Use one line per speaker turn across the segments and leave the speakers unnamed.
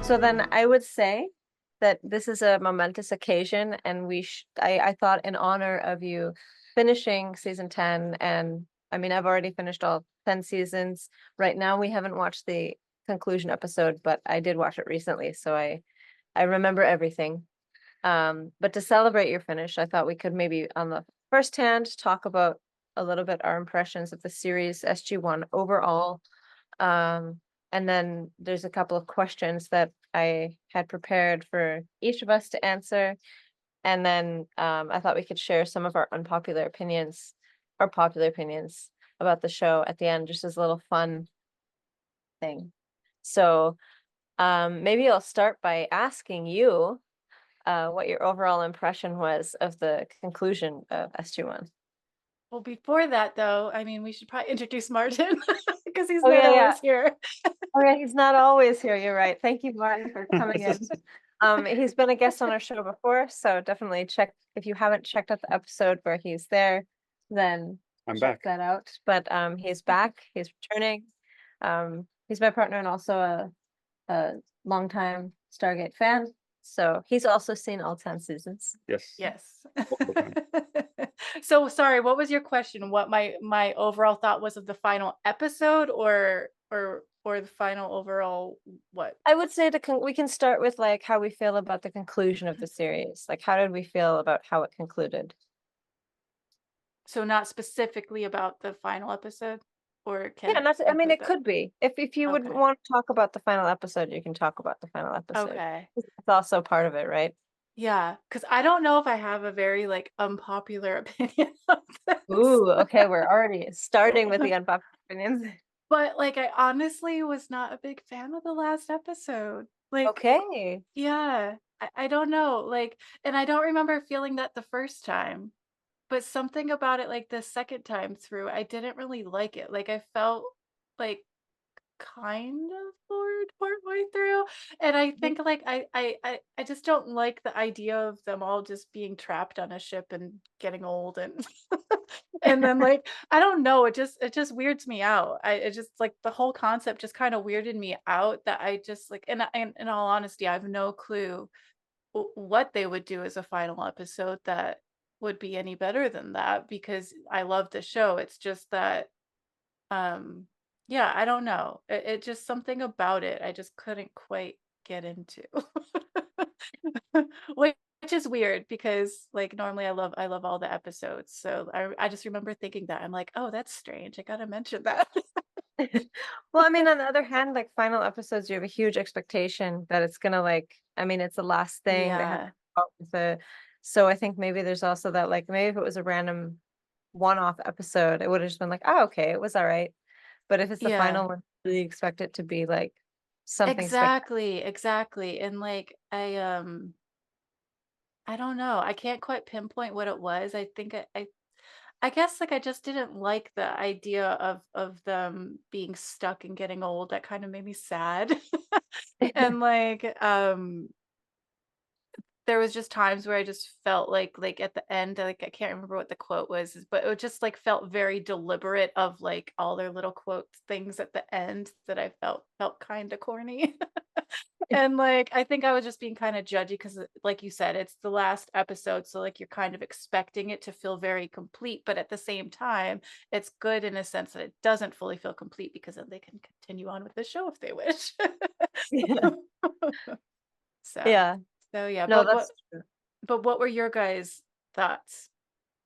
So then I would say that this is a momentous occasion, and I thought in honor of you finishing season 10, and I mean, I've already finished all 10 seasons. Right now, we haven't watched the conclusion episode, but I did watch it recently, so I remember everything. But to celebrate your finish, I thought we could maybe on the first hand talk about a little bit our impressions of the series SG-1 overall. And then there's a couple of questions that I had prepared for each of us to answer. And then I thought we could share some of our unpopular opinions or popular opinions about the show at the end, just as a little fun thing. So maybe I'll start by asking you what your overall impression was of the conclusion of SG-1.
Well, before that, though, I mean, we should probably introduce Martin because he's
Oh
not
yeah, yeah.
always here.
Oh yeah, he's not always here. You're right. Thank you, Martin, for coming in. He's been a guest on our show before, so definitely check if you haven't checked out the episode where he's there, then
I'm
check
back.
that out. But he's back, he's returning. He's my partner and also a longtime Stargate fan. So he's also seen all 10 seasons.
Yes.
Yes.
Multiple times.
So sorry, what was your question? What my overall thought was of the final episode, or the final overall what?
I would say we can start with like how we feel about the conclusion of the series. Like, how did we feel about how it concluded?
So not specifically about the final episode, or can
Yeah,
it
not. I mean,
include
it
that?
could be. If you wouldn't
Okay.
want to talk about the final episode, you can talk about the final episode.
Okay.
It's also part of it, right?
Yeah, because I don't know if I have a very like unpopular opinion of this.
Ooh, okay. We're already starting with the unpopular opinions.
But like I honestly was not a big fan of the last episode. Like,
Okay.
yeah, I don't know. Like, and I don't remember feeling that the first time, but something about it like the second time through, I didn't really like it. Like I felt like kind of bored partway through, and I think like I just don't like the idea of them all just being trapped on a ship and getting old, and and then like I don't know, it just weirds me out. It just like the whole concept just kind of weirded me out, that I just like, and in all honesty, I have no clue what they would do as a final episode that would be any better than that, because I love the show. It's just that um, yeah, I don't know. It just something about it I just couldn't quite get into. Which is weird because like normally I love all the episodes. So I just remember thinking that. I'm like, "Oh, that's strange. I got to mention that."
Well, I mean, on the other hand, like final episodes, you have a huge expectation that it's gonna like, I mean, it's the last thing they have to
Yeah.
come up with the. So I think maybe there's also that like maybe if it was a random one-off episode, it would have just been like, oh, okay, it was all right. But if it's the
Yeah.
final one, you really expect it to be like something spectacular.
Exactly, exactly. And like I don't know. I can't quite pinpoint what it was. I think I guess like I just didn't like the idea of them being stuck and getting old. That kind of made me sad. And like there was just times where I just felt like at the end, like I can't remember what the quote was, but it just like felt very deliberate of like all their little quotes things at the end that I felt kind of corny. And like I think I was just being kind of judgy because like you said, it's the last episode, so like you're kind of expecting it to feel very complete, but at the same time, it's good in a sense that it doesn't fully feel complete, because then they can continue on with the show if they wish.
Yeah.
So
Yeah.
so yeah,
No, that's true.
but what were your guys' thoughts?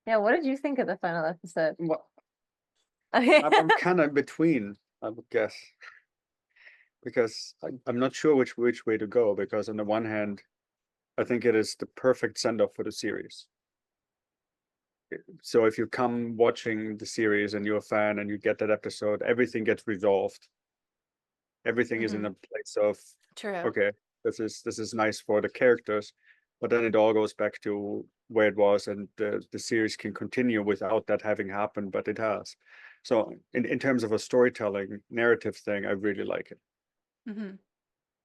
Yeah, what did you think of the final episode?
Well,
Okay.
I'm kind of between, I would guess, because I'm not sure which way to go. Because on the one hand, I think it is the perfect send off for the series. So if you come watching the series and you're a fan and you get that episode, everything gets resolved. Everything is in a place of,
True.
okay, this is nice for the characters, but then it all goes back to where it was, and the series can continue without that having happened, but it has. So in terms of a storytelling narrative thing, I really like it.
Mhm.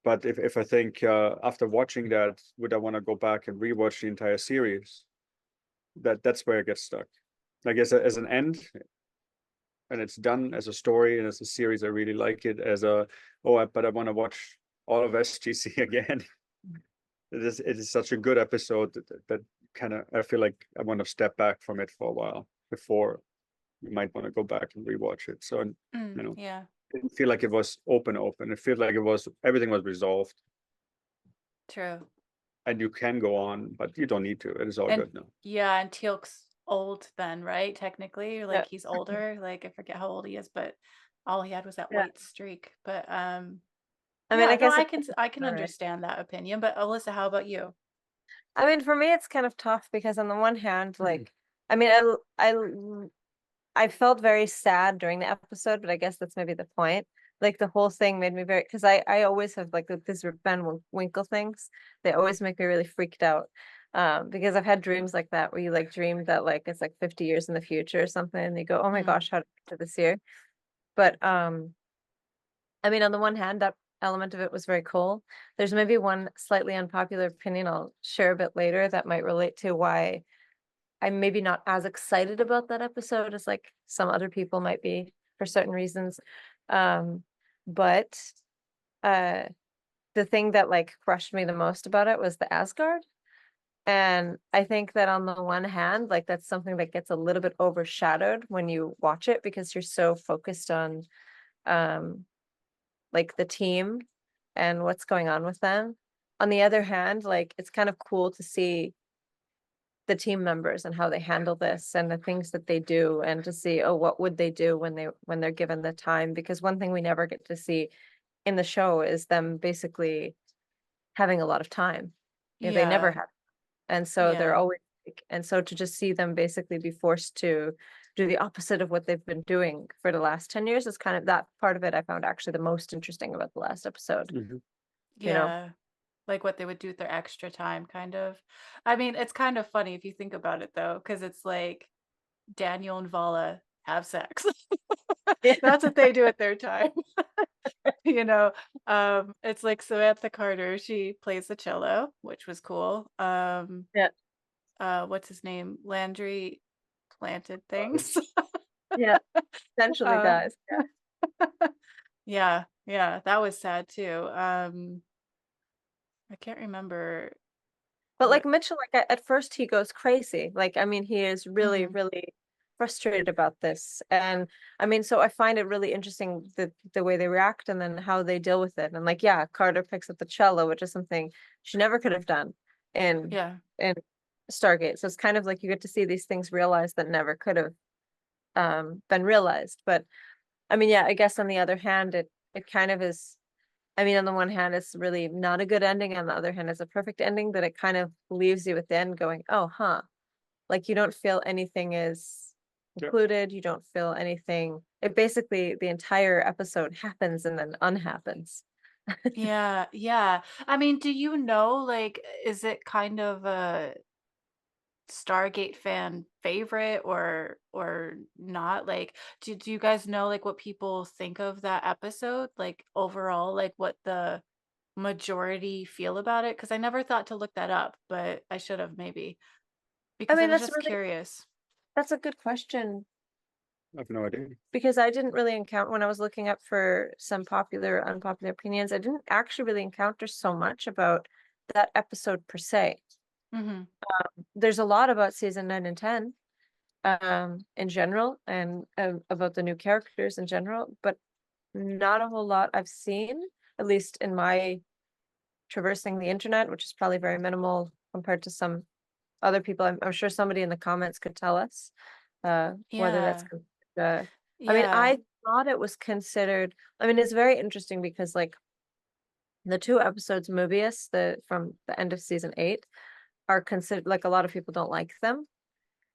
But if I think after watching that, would I want to go back and rewatch the entire series? That's where I get stuck. Like as an end, and it's done as a story and as a series, I really like it. As a but I want to watch all of SGC again. It is such a good episode that kind of, I feel like I want to step back from it for a while before you might want to go back and rewatch it. So,
Yeah.
it didn't feel like it was open. It felt like everything was resolved,
True.
and you can go on, but you don't need to. It is all
And
good now.
yeah, and Teal'c's old then, right? Technically,
Yeah.
like he's older. Like I forget how old he is, but all he had was that
Yeah.
white streak. But
I mean,
yeah,
I
no,
guess
I can
all right.
understand that opinion. But Alyssa, how about you?
I mean, for me, it's kind of tough because on the one hand,
Mhm.
like, I mean, I felt very sad during the episode, but I guess that's maybe the point. Like the whole thing made me very, because I always have like these Ben Winkle things. They always make me really freaked out. Because I've had dreams like that where you like dream that like it's like 50 years in the future or something, and you go, oh my
Mm.
gosh, how did I get to this year? But I mean, on the one hand, that element of it was very cool. There's maybe one slightly unpopular opinion I'll share a bit later that might relate to why I'm maybe not as excited about that episode as like some other people might be for certain reasons. But uh the thing that like crushed me the most about it was the Asgard. And I think that on the one hand, like that's something that gets a little bit overshadowed when you watch it because you're so focused on um like the team and what's going on with them. On the other hand, like it's kind of cool to see the team members and how they handle this and the things that they do and to see, oh, what would they do when they're given the time? Because one thing we never get to see in the show is them basically having a lot of time. You know, they never
Yeah,
have. And so they're
yeah,
always and so to just see them basically be forced to do the opposite of what they've been doing for the last 10 years is kind of that part of it I found actually the most interesting about the last episode,
Mhm.
you know?
yeah. Like what they would do with their extra time, kind of. I mean, it's kind of funny if you think about it, though, because it's like Daniel and Vala have sex.
Yeah.
That's what they do at their time. You know, it's like Samantha Carter, she plays the cello, which was cool.
Yeah.
What's his name? Landry planted things.
Yeah. Essentially,
uh,
guys. Yeah.
yeah, yeah, that was sad too. I can't remember
But like
what.
Mitchell, like at first he goes crazy. Like, I mean, he is really,
Mhm.
really frustrated about this. And I mean, so I find it really interesting the way they react and then how they deal with it. And like, yeah, Carter picks up the cello, which is something she never could have done in
Yeah,
in Stargate. So it's kind of like you get to see these things realized that never could have been realized. But I mean, yeah, I guess on the other hand, it kind of is. I mean, on the one hand, it's really not a good ending. On the other hand, it's a perfect ending, but it kind of leaves you at the end going, oh, huh. Like you don't feel anything is
Yeah.
included. You don't feel anything. It basically, the entire episode happens and then unhappens.
yeah, yeah. I mean, do you know, like, is it kind of a Stargate fan favorite or not? Like, do you guys know like what people think of that episode? Like overall, like what the majority feel about it? Because I never thought to look that up, but I should have maybe
I
because I
mean,
was just curious.
that's a good question
I have no idea.
because I didn't really encounter when I was looking up for some popular, unpopular opinions, I didn't actually really encounter so much about that episode per se.
Mm-hmm.
There's a lot about season 9 and 10 in general and about the new characters in general, but not a whole lot I've seen, at least in my traversing the internet, which is probably very minimal compared to some other people. I'm sure somebody in the comments could tell us whether that's
Yeah,
I mean,
yeah,
I thought it was considered. I mean, it's very interesting because like the two episodes Mobius, the from the end of season 8, are considered like a lot of people don't like them.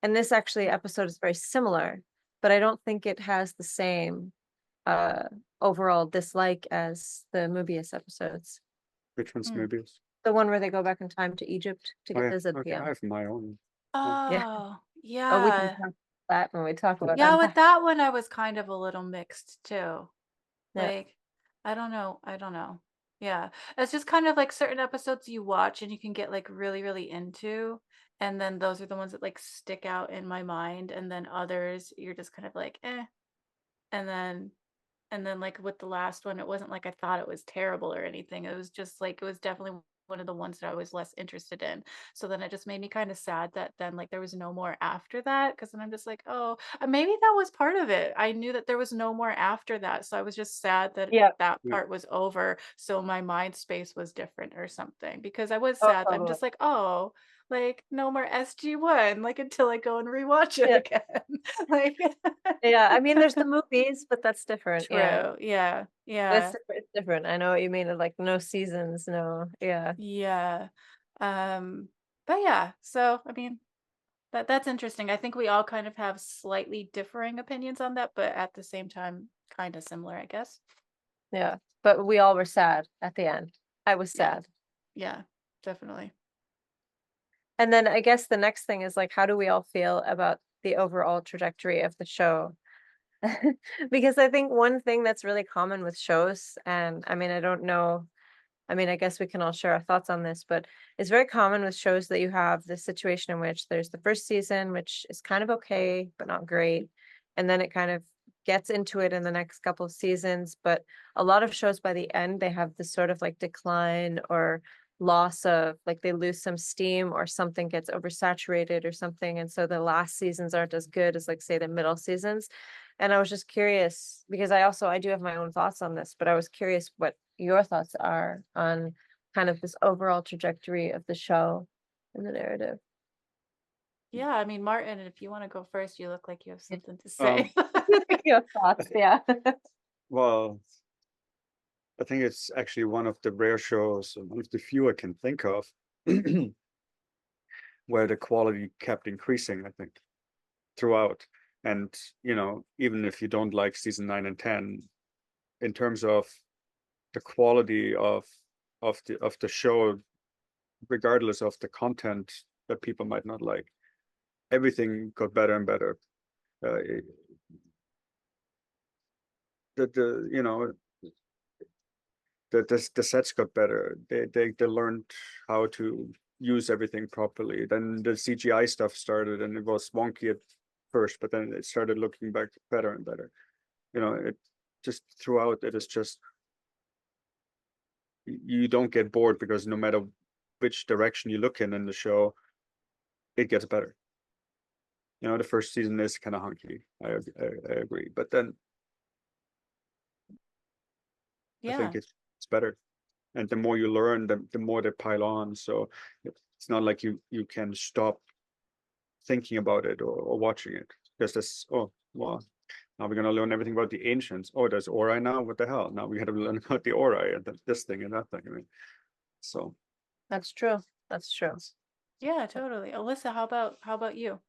And this actually episode is very similar, but I don't think it has the same uh overall dislike as the Mobius episodes.
Which one's
mm.
Mobius?
The one where they go back in time to Egypt to
Oh
get
yeah.
the
Okay, I
ZPM.
have my own. Oh,
Yeah.
Oh,
Oh, we can
yeah.
talk about that when we talk about
Yeah, with
unpack.
that one I was kind of a little mixed too.
Yeah.
Like, I don't know. I don't know. Yeah. It's just kind of like certain episodes you watch and you can get like really, really into. And then those are the ones that like stick out in my mind. And then others you're just kind of like, eh. And then And then like with the last one, it wasn't like I thought it was terrible or anything. It was just like it was definitely one of the ones that I was less interested in. So then it just made me kind of sad that then like there was no more after that. Cause then I'm just like, oh, maybe that was part of it. I knew that there was no more after that. So I was just sad that
Yeah.
that
Yeah.
part was over. So my mind space was different or something. Because I was
Oh,
sad. I'm
totally.
just like, oh, like no more SG-1, like until I go and rewatch it
Yeah.
again. Like
Yeah. I mean, there's the movies, but that's different. Yeah.
true. Yeah.
It's
Yeah.
different. It's different. I know what you mean. Like no seasons, no. Yeah.
Yeah. But yeah, so I mean that's interesting. I think we all kind of have slightly differing opinions on that, but at the same time, kind of similar, I guess.
Yeah. But we all were sad at the end. I was
Yeah.
sad.
Yeah, definitely.
And then I guess the next thing is like, how do we all feel about the overall trajectory of the show? Because I think one thing that's really common with shows, and I mean, I don't know, I mean, I guess we can all share our thoughts on this, but it's very common with shows that you have this situation in which there's the first season, which is kind of okay, but not great. And then it kind of gets into it in the next couple of seasons. But a lot of shows by the end, they have this sort of like decline or loss of like they lose some steam or something gets oversaturated or something. And so the last seasons aren't as good as like say the middle seasons. And I was just curious because I do have my own thoughts on this, but I was curious what your thoughts are on kind of this overall trajectory of the show and the narrative.
Yeah, I mean, Martin, if you want to go first, you look like you have
Yeah.
something to
Um,
say.
Your thoughts, yeah.
well, I think it's actually one of the rare shows, one of the few I can think of, where the quality kept increasing, I think, throughout. And, even if you don't like season 9 and 10, in terms of the quality of the show, regardless of the content that people might not like, everything got better and better. The the sets got better. They learned how to use everything properly. Then the CGI stuff started, and it was wonky at first, but then it started looking back better and better. It just throughout it is just you don't get bored because no matter which direction you look in the show, it gets better. The first season is kind of hunky. I agree, but then I
Yeah.
think it's better. And the more you learn, the more they pile on. So it's not like you can stop thinking about it or watching it. Just as, oh, well, now we're gonna learn everything about the ancients. Oh, there's Ori now. What the hell? Now we got to learn about the Ori and this thing and that thing. I mean, so
That's true. That's true.
Yeah, totally. Alyssa, how about you?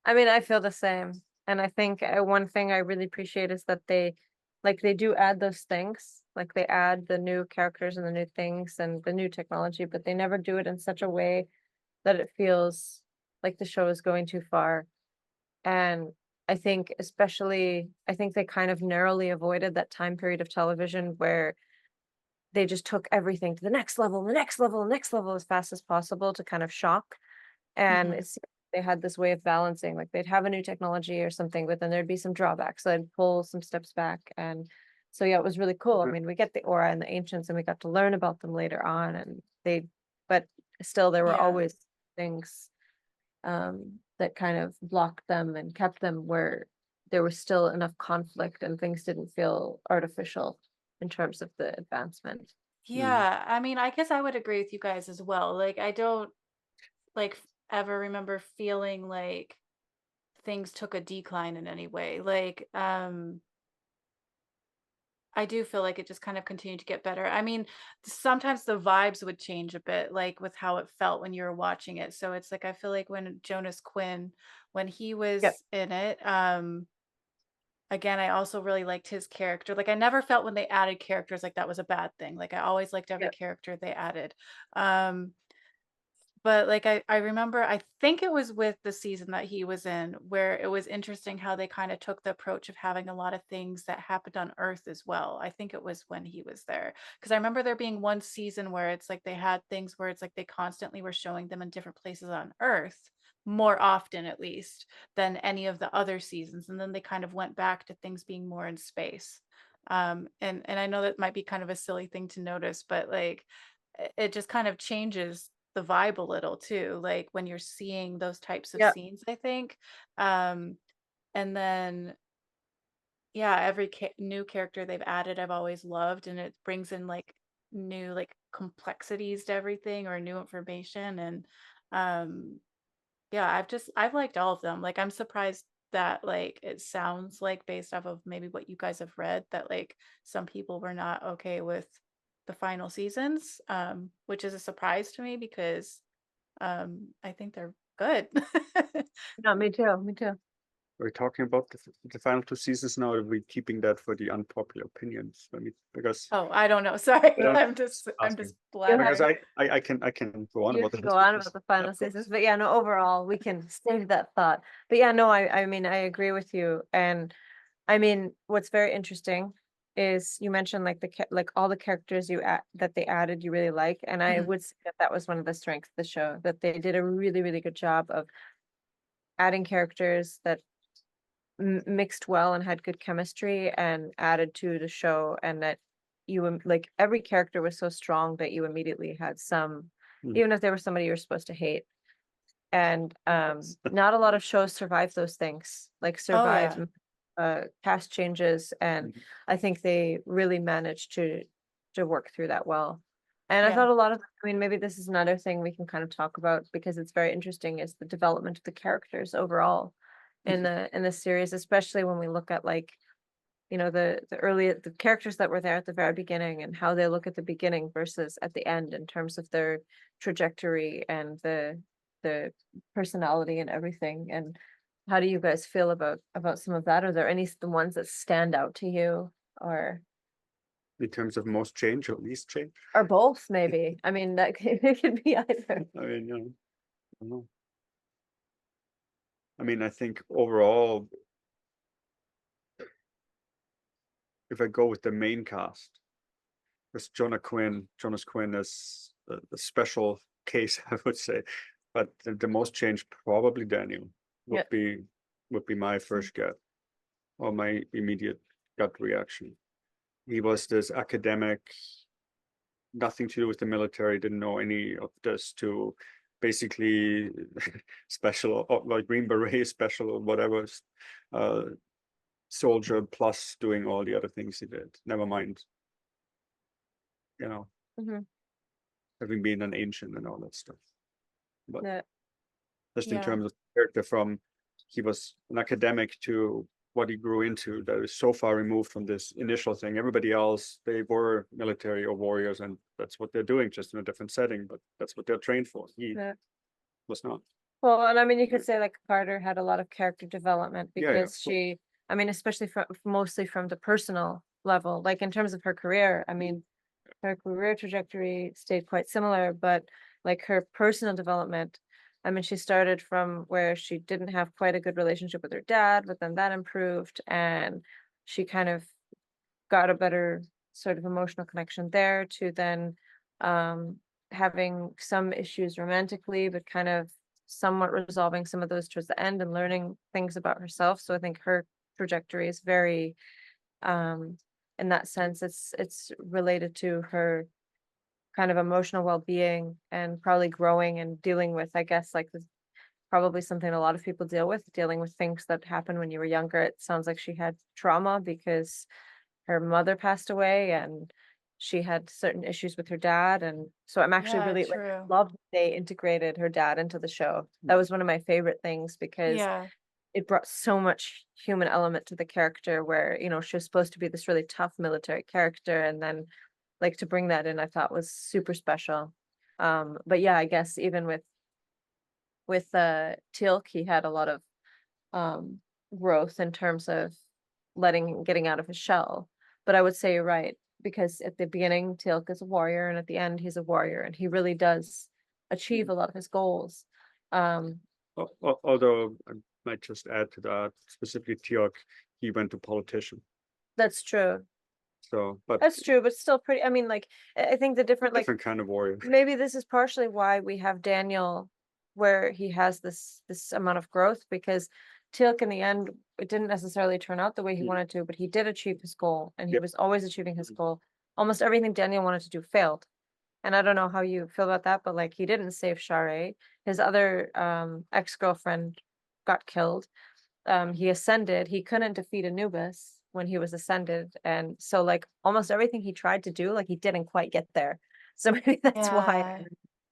I mean, I feel the same. And I think one thing I really appreciate is that they do add those things. Like they add the new characters and the new things and the new technology, but they never do it in such a way that it feels like the show is going too far. And I think they kind of narrowly avoided that time period of television where they just took everything to the next level, the next level, the next level as fast as possible to kind of shock. And
Hmm.
it's they had this way of balancing, like they'd have a new technology or something, but then there'd be some drawbacks. So they'd pull some steps back. And so yeah, it was really cool. I mean, we get the aura and the ancients and we got to learn about them later on. But still there were
Yeah.
always things that kind of blocked them and kept them where there was still enough conflict and things didn't feel artificial in terms of the advancement.
mm,
Yeah, I mean, I guess I would agree with you guys as well. Like I don't like ever remember feeling like things took a decline in any way. Like I do feel like it just kind of continued to get better. I mean, sometimes the vibes would change a bit, like with how it felt when you were watching it. So it's like I feel like when Jonas Quinn, when he
Yep.
was in it, again, I also really liked his character. Like I never felt when they added characters like that was a bad thing. Like I always liked every
Yep.
character they added. Um, but like I remember I think it was with the season that he was in where it was interesting how they kind of took the approach of having a lot of things that happened on Earth as well. I think it was when he was there. Because I remember there being one season where it's like they had things where it's like they constantly were showing them in different places on Earth, more often at least, than any of the other seasons. And then they kind of went back to things being more in space. And I know that might be kind of a silly thing to notice, but like it just kind of changes the vibe a little too, like when you're seeing those types of
Yep.
scenes, I think. Um, and then yeah, every new character they've added, I've always loved, and it brings in like new like complexities to everything or new information. And um, yeah, I've liked all of them. Like I'm surprised that like it sounds like based off of maybe what you guys have read that like some people were not okay with the final seasons, which is a surprise to me because I think they're good.
No, me too. Me too.
We're talking about the final 2 seasons now. Are we keeping that for the unpopular opinions? I mean, because
Oh, I don't know. Sorry.
yeah,
I'm just
asking.
You'll have
Because
blabbering.
I can go on
You
about
can
that.
go on about
Because,
the
yeah,
final
of
seasons,
course.
but yeah, no, overall, we can save that thought. But yeah, no, I mean, I agree with you. And I mean, what's very interesting is you mentioned like like all the characters that they added, you really like. And I
Mhm.
would say that that was one of the strengths of the show, that they did a really, really good job of adding characters that mixed well and had good chemistry and added to the show, and that like every character was so strong that you immediately had some,
Mm,
even if they were somebody you're supposed to hate. And
yes.
not a lot of shows survive those things, like
Oh
survive
yeah.
cast changes, and
Mhm.
I think they really managed to work through that well. And I
Yeah.
thought a lot of, I mean, maybe this is another thing we can kind of talk about because it's very interesting, is the development of the characters overall in the series, especially when we look at like, you know, the characters that were there at the very beginning and how they look at the beginning versus at the end in terms of their trajectory and the personality and everything. And how do you guys feel about some of that? Are there any the ones that stand out to you, or
In terms of most change or least change,
both maybe? I mean, that it could be either.
I mean, I don't know. I mean, I think overall, if I go with the main cast, it's Jonas Quinn is a special case, I would say. But the most change, probably Daniel,
Yeah.
would be my first gut or my immediate gut reaction. He was this academic, nothing to do with the military, didn't know any of this, to basically special, like Green Beret special or whatever, uh, soldier plus doing all the other things he did. Never mind, you know,
Hmm.
having been an ancient and all that stuff. But
Yeah.
just in
Yeah.
terms of character, from he was an academic to what he grew into, that is so far removed from this initial thing. Everybody else, they were military or warriors, and that's what they're doing, just in a different setting, but that's what they're trained for. He
Yeah.
was not.
Well, and I mean, you could say like Carter had a lot of character development
Yeah, yeah,
because she, I mean, especially from mostly from the personal level, like in terms of her career, I mean, her career trajectory stayed quite similar, but like her personal development, I mean, she started from where she didn't have quite a good relationship with her dad, but then that improved and she kind of got a better sort of emotional connection there, to then um having some issues romantically, but kind of somewhat resolving some of those towards the end and learning things about herself. So I think her trajectory is very in that sense, it's related to her kind of emotional well-being and probably growing and dealing with, I guess, like this, probably something a lot of people deal with, dealing with things that happened when you were younger. It sounds like she had trauma because her mother passed away and she had certain issues with her dad. And so I'm actually
Yeah,
really like,
true.
love that they integrated her dad into the show. That was one of my favorite things because
Yeah.
it brought so much human element to the character, where, you know, she was supposed to be this really tough military character, and then like to bring that in, I thought was super special. But yeah, I guess even with Teal'c, he had a lot of um growth in terms of getting out of his shell. But I would say you're right, because at the beginning Teal'c is a warrior and at the end he's a warrior, and he really does achieve a lot of his goals. Um
Although I might just add to that, specifically Teok, he went to politician.
that's true.
So, but
That's true, but still pretty, I mean, like I think the
a
different, like
different kind of warrior.
maybe this is partially why we have Daniel where he has this amount of growth, because Teal'c in the end, it didn't necessarily turn out the way he
Mm.
wanted to, but he did achieve his goal, and he
Yep.
was always achieving his goal. Almost everything Daniel wanted to do failed. And I don't know how you feel about that, but like he didn't save Sharae. His other ex-girlfriend got killed. He ascended. He couldn't defeat Anubis when he was ascended. And so like almost everything he tried to do, like he didn't quite get there. So maybe that's why.
Yeah.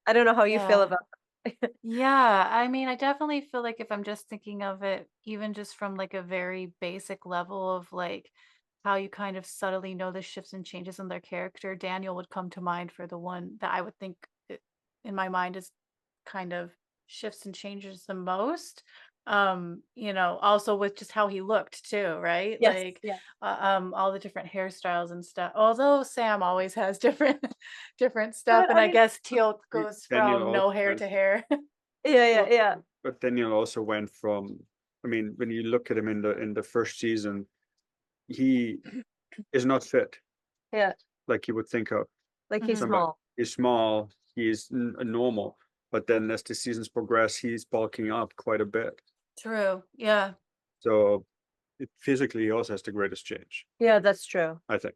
I don't know how you feel
Yeah.
about that.
Yeah, I mean, I definitely feel like if I'm just thinking of it, even just from like a very basic level of like how you kind of subtly know the shifts and changes in their character, Daniel would come to mind for the one that I would think in my mind is kind of shifts and changes the most. Also with just how he looked too, right?
Yes,
Like
yeah.
all the different hairstyles and stuff. Although Sam always has different different stuff,
But
and
I
I
mean,
guess Teal goes
Daniel
from
also
no hair
went,
to hair.
yeah, yeah,
well,
yeah.
but Daniel also went from, I mean, when you look at him in the first season, he is not fit
Yeah.
like you would think of.
Like he's
Mhm.
Somebody
small.
is small, he's normal, but then as the seasons progress, he's bulking up quite a bit.
True. Yeah.
So physically, he also has the greatest change,
Yeah, that's true.
I think.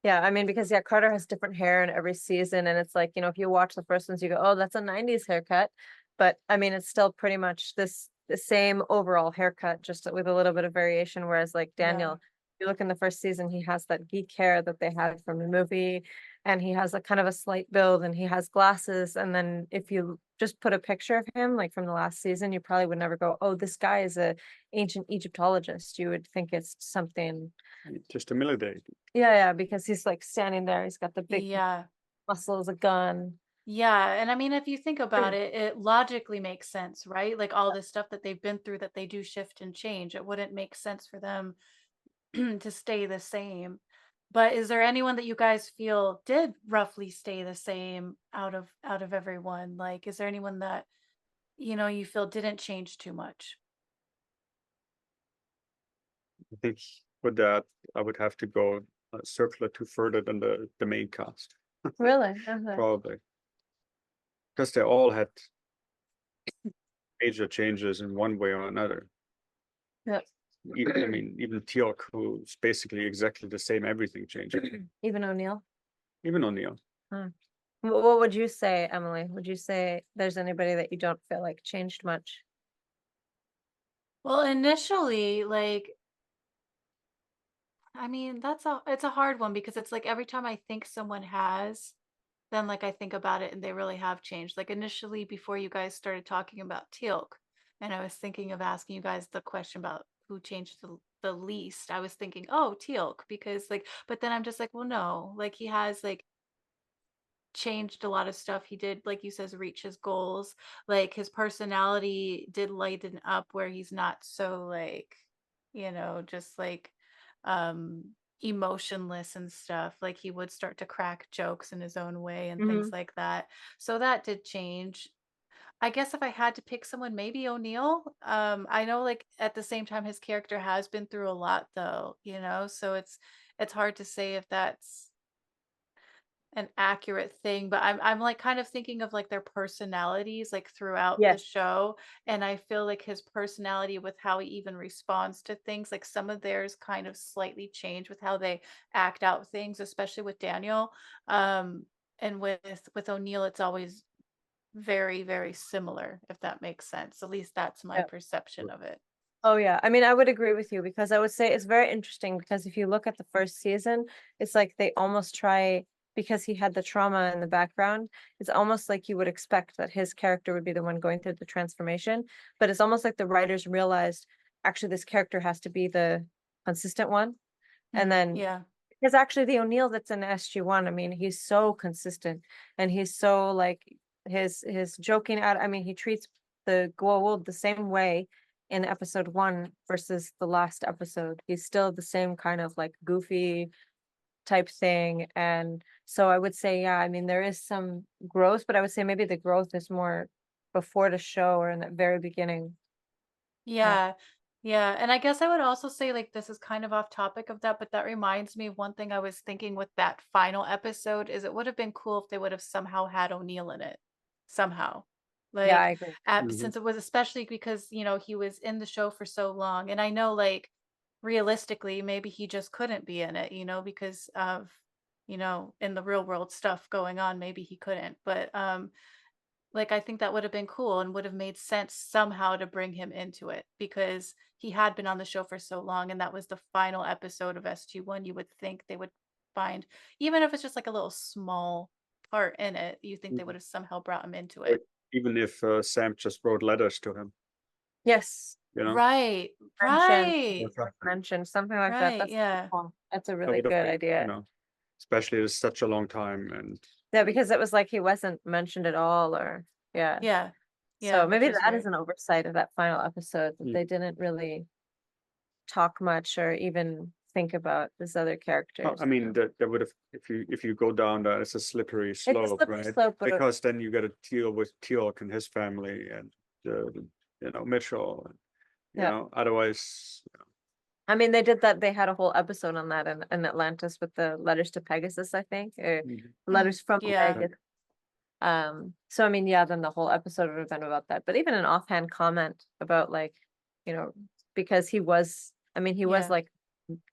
Yeah, I mean, because yeah, Carter has different hair in every season, and it's like, if you watch the first ones, you go, oh, that's a 90s haircut. But I mean, it's still pretty much the same overall haircut, just with a little bit of variation. Whereas like
Yeah.
Daniel, you look in the first season, he has that geek hair that they had from the movie, and he has a kind of a slight build, and he has glasses. And then if you just put a picture of him, like from the last season, you probably would never go, oh, this guy is a ancient Egyptologist. You would think it's something.
Just a military.
Yeah, because he's like standing there. He's got the big
Yeah.
muscles, a gun.
Yeah. And I mean, if you think about it, it logically makes sense, right? Like all this stuff that they've been through that they do shift and change. It wouldn't make sense for them to stay the same. But is there anyone that you guys feel did roughly stay the same out of everyone? Like, is there anyone that you feel didn't change too much?
I think with that, I would have to go a circle or two further than the main cast,
Really? Okay.
probably. Because they all had major changes in one way or another.
Yep.
I mean, even Teal'c, who's basically exactly the same, everything changed.
Even O'Neill.
Even O'Neill.
Huh. What would you say, Emily? Would you say there's anybody that you don't feel like changed much?
Well, initially, like, I mean, it's a hard one because it's like every time I think someone has, then like I think about it and they really have changed. Like initially before you guys started talking about Teal'c, and I was thinking of asking you guys the question about who changed the least. I was thinking, oh, Teal'c, because like, but then I'm just like, well, no, like he has like changed a lot of stuff. He did, like you says, reach his goals. Like his personality did lighten up where he's not so like, just like um emotionless and stuff. Like he would start to crack jokes in his own way and things
Hmm.
like that. So that did change. I guess if I had to pick someone, maybe O'Neill. I know like at the same time his character has been through a lot though, so it's hard to say if that's an accurate thing, but I'm like kind of thinking of like their personalities like throughout the
Yes.
show. And I feel like his personality with how he even responds to things, like some of theirs kind of slightly change with how they act out things, especially with Daniel. And with O'Neill, it's always very, very similar, if that makes sense. At least that's my
Yep.
perception of it.
Oh yeah. I mean, I would agree with you because I would say it's very interesting because if you look at the first season, it's like they almost try because he had the trauma in the background, it's almost like you would expect that his character would be the one going through the transformation. But it's almost like the writers realized actually this character has to be the consistent one. And then
Yeah.
because actually the O'Neill that's in SG-1, I mean, he's so consistent and he's so like his joking at I mean, he treats the Goa'uld the same way in episode 1 versus the last episode. He's still the same kind of like goofy type thing. And so I would say, yeah, I mean, there is some growth, but I would say maybe the growth is more before the show or in the very beginning.
Yeah. Yeah. And I guess I would also say, like, this is kind of off topic of that, but that reminds me of one thing I was thinking with that final episode is it would have been cool if they would have somehow had O'Neill in it. Somehow. Like,
Yeah, I agree.
since it was, especially because, you know, he was in the show for so long. And I know, like, realistically, maybe he just couldn't be in it, you know, because of, you know, in the real world stuff going on, maybe he couldn't. But like, I think that would have been cool and would have made sense somehow to bring him into it, because he had been on the show for so long, and that was the final episode of SG-1. You would think they would find, even if it's just like a little small part in it, you think they would have somehow brought him into
Or
it.
even if Sam just wrote letters to him,
Yes,
you know,
Right.
mentioned,
Right.
mentioned something like that.
Right.
That's a good
Yeah.
point. That's a
that
really
would have
good
been, you
idea.
know, especially it's such a long time, and
Yeah, because it was like he wasn't mentioned at all, or yeah.
Yeah.
So
Yeah, which
maybe
was
that is
weird.
an oversight of that final episode, that
Mm.
they didn't really talk much or even think about this other
well,
characters.
I mean that would have, if you go down that, it's a slippery
It's a
slope,
slippery
right?
slope, but
Because then you got to deal with Teal'c and his family, and you know, Mitchell, and, you
yeah.
know, otherwise,
I mean, they did that. They had a whole episode on that in Atlantis with the letters to Pegasus, I think, or letters from
Yeah.
Pegasus. So I mean, yeah, then the whole episode would have been about that. But even an offhand comment about, like, you know, because he was, I mean, he was
Yeah.
like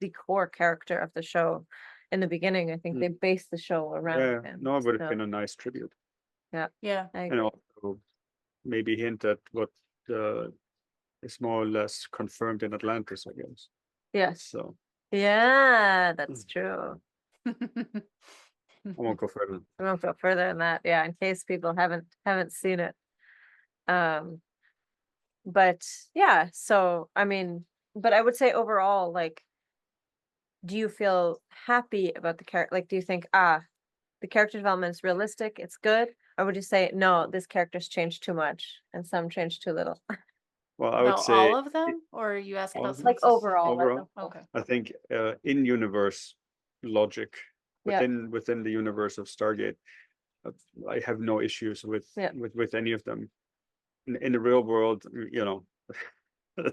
the core character of the show in the beginning. I think
Mm.
they based the show around
yeah,
him.
no, it would have
So
been a nice tribute,
yeah,
Yeah.
I
and
agree.
also maybe hint at what is more or less confirmed in Atlantis, I guess.
Yes.
So
Yeah, that's true.
I won't go further.
I won't go further than that. Yeah, in case people haven't seen it. But yeah, so I mean, but I would say overall, like, do you feel happy about the character? Like, do you think, the character development is realistic, it's good? Or would you say, no, this character's changed too much and some changed too little?
Well, I would
About
say
all of them, or are you asking
all
about
of them.
some
Like overall, like
overall,
Okay.
I think in universe logic,
yeah,
within the universe of Stargate, uh, I have no issues
yeah,
with any of them. In the real world, you know,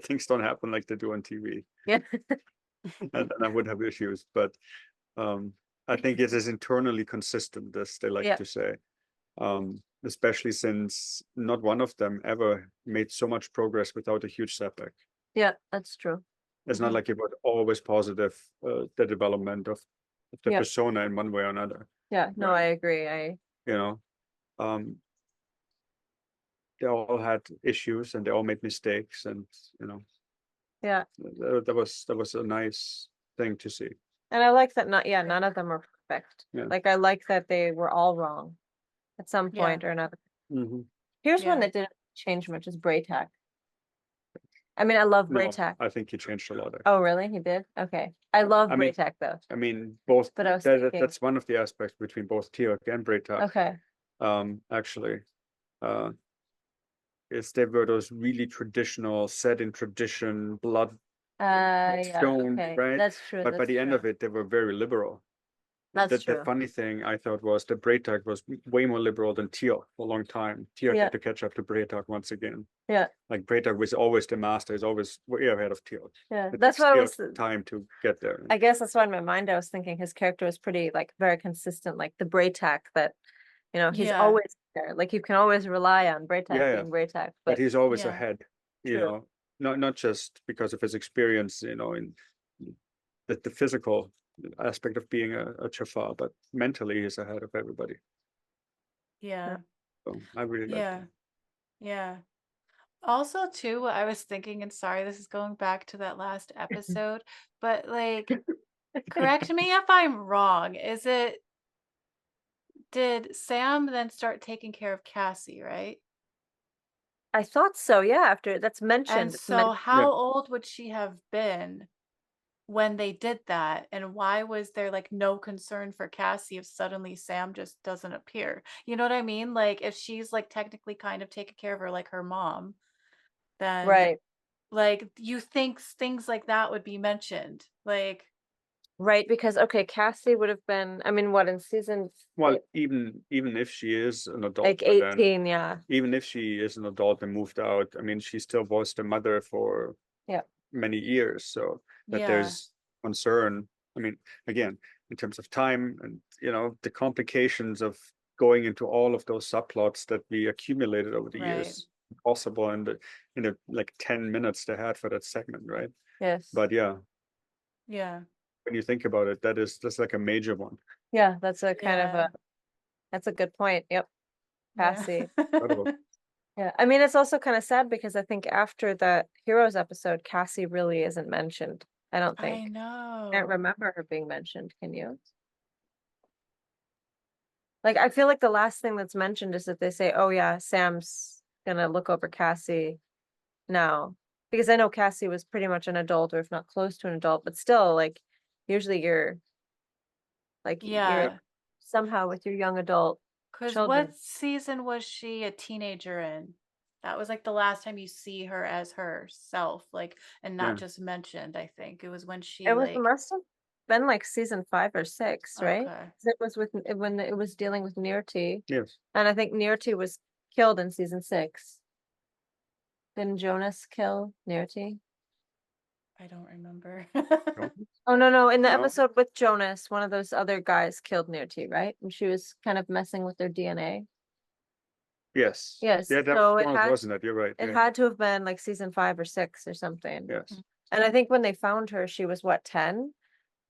things don't happen like they do on TV,
yeah,
and I would have issues. But I think it is internally consistent, as they like
yeah,
to say. Especially since not one of them ever made so much progress without a huge setback.
yeah, that's true.
It's not
Mhm.
like it was always positive, the development of the
Yeah,
persona in one way or another.
yeah, no,
Right.
I agree.
You know, they all had issues and they all made mistakes, and you know,
Yeah,
that was a nice thing to see.
and I like that none of them are perfect.
Yeah.
Like, I like that they were all wrong at some
Yeah.
point or another.
Mm-hmm.
Here's one
Yeah.
that didn't change much, is Braytac. I mean, I love
No,
Braytac.
I think he changed a lot.
Oh, really? He did? Okay. I love
I mean-
Braytac though.
I mean, both.
But I was thinking,
That's one of the aspects between both Teal'c and Braytac.
okay.
Actually, is they were those really traditional, set in tradition, blood
Yeah,
stone,
okay.
right?
That's true.
But by
That's
the end
true.
of it, they were very liberal.
That's
The
true.
funny thing I thought was that Braytac was way more liberal than Teal'c for a long time. Teal'c
Yeah.
had to catch up to Braytac once again.
Yeah.
Like Braytac was always the master, is always way ahead of Teal'c.
Yeah.
It
That's
takes
what I was,
Teal'c time to get there.
I guess that's why in my mind I was thinking his character was pretty, like, very consistent, like the Braytac that, you know, he's
Yeah.
always there. Like, you can always rely on Braytac
Yeah,
being Braytac.
But
But
he's always
Yeah.
ahead, you
True.
know, not just because of his experience, you know, in the physical aspect of being a Jafar, but mentally he's ahead of everybody.
Yeah.
So I really like
Yeah.
him.
Yeah. Also, too, what I was thinking, and sorry, this is going back to that last episode, but like, correct me if I'm wrong. Did Sam then start taking care of Cassie, right?
I thought so, yeah, after that's mentioned.
And
It's
so,
mentioned.
how old would she have been when they did that? And why was there like no concern for Cassie if suddenly Sam just doesn't appear? You know what I mean? Like, if she's like technically kind of taking care of her like her mom, then
Right.
like you think things like that would be mentioned. Like,
Right, because okay, Cassie would have been, I mean, what, in season
Well, even if she is an adult,
like
by then,
18, yeah.
even if she is an adult and moved out, I mean, she still was the mother for
Yeah.
many years. So that
yeah.
there's concern. I mean, again, in terms of time and, you know, the complications of going into all of those subplots that we accumulated over the
Right.
years possible in the like 10 minutes they had for that segment, right?
Yes.
But yeah,
Yeah.
when you think about it, that's like a major one.
Yeah, that's a kind of
Yeah.
that's a good point. Yep.
Yeah.
Cassie.
Incredible.
Yeah. I mean, it's also kind of sad because I think after the Heroes episode, Cassie really isn't mentioned. I don't
I
think. I can't
know.
remember her being mentioned. Can you? Like, I feel like the last thing that's mentioned is that they say, oh yeah, Sam's gonna look over Cassie now. Because I know Cassie was pretty much an adult, or if not close to an adult, but still, like, usually you're
Yeah.
somehow with your young adult
Because
children.
what season was she a teenager in? That was like the last time you see her as herself, like, and not
Yeah.
just mentioned, I think. It was when she
It
like,
must have been like season 5 or 6, right?
okay.
'Cause it was when it was dealing with Nirti,
Yes.
and I think Nirti was killed in season 6. Didn't Jonas kill Nirti?
I don't remember.
No?
Oh no, in the
No?
episode with Jonas, one of those other guys killed Nirti, right? And she was kind of messing with their DNA.
Yes.
Yes,
Yeah, that
so
wasn't it? You're right.
it
Yeah.
had to have been like season 5 or 6 or something.
Yes.
And I think when they found her, she was what, 10?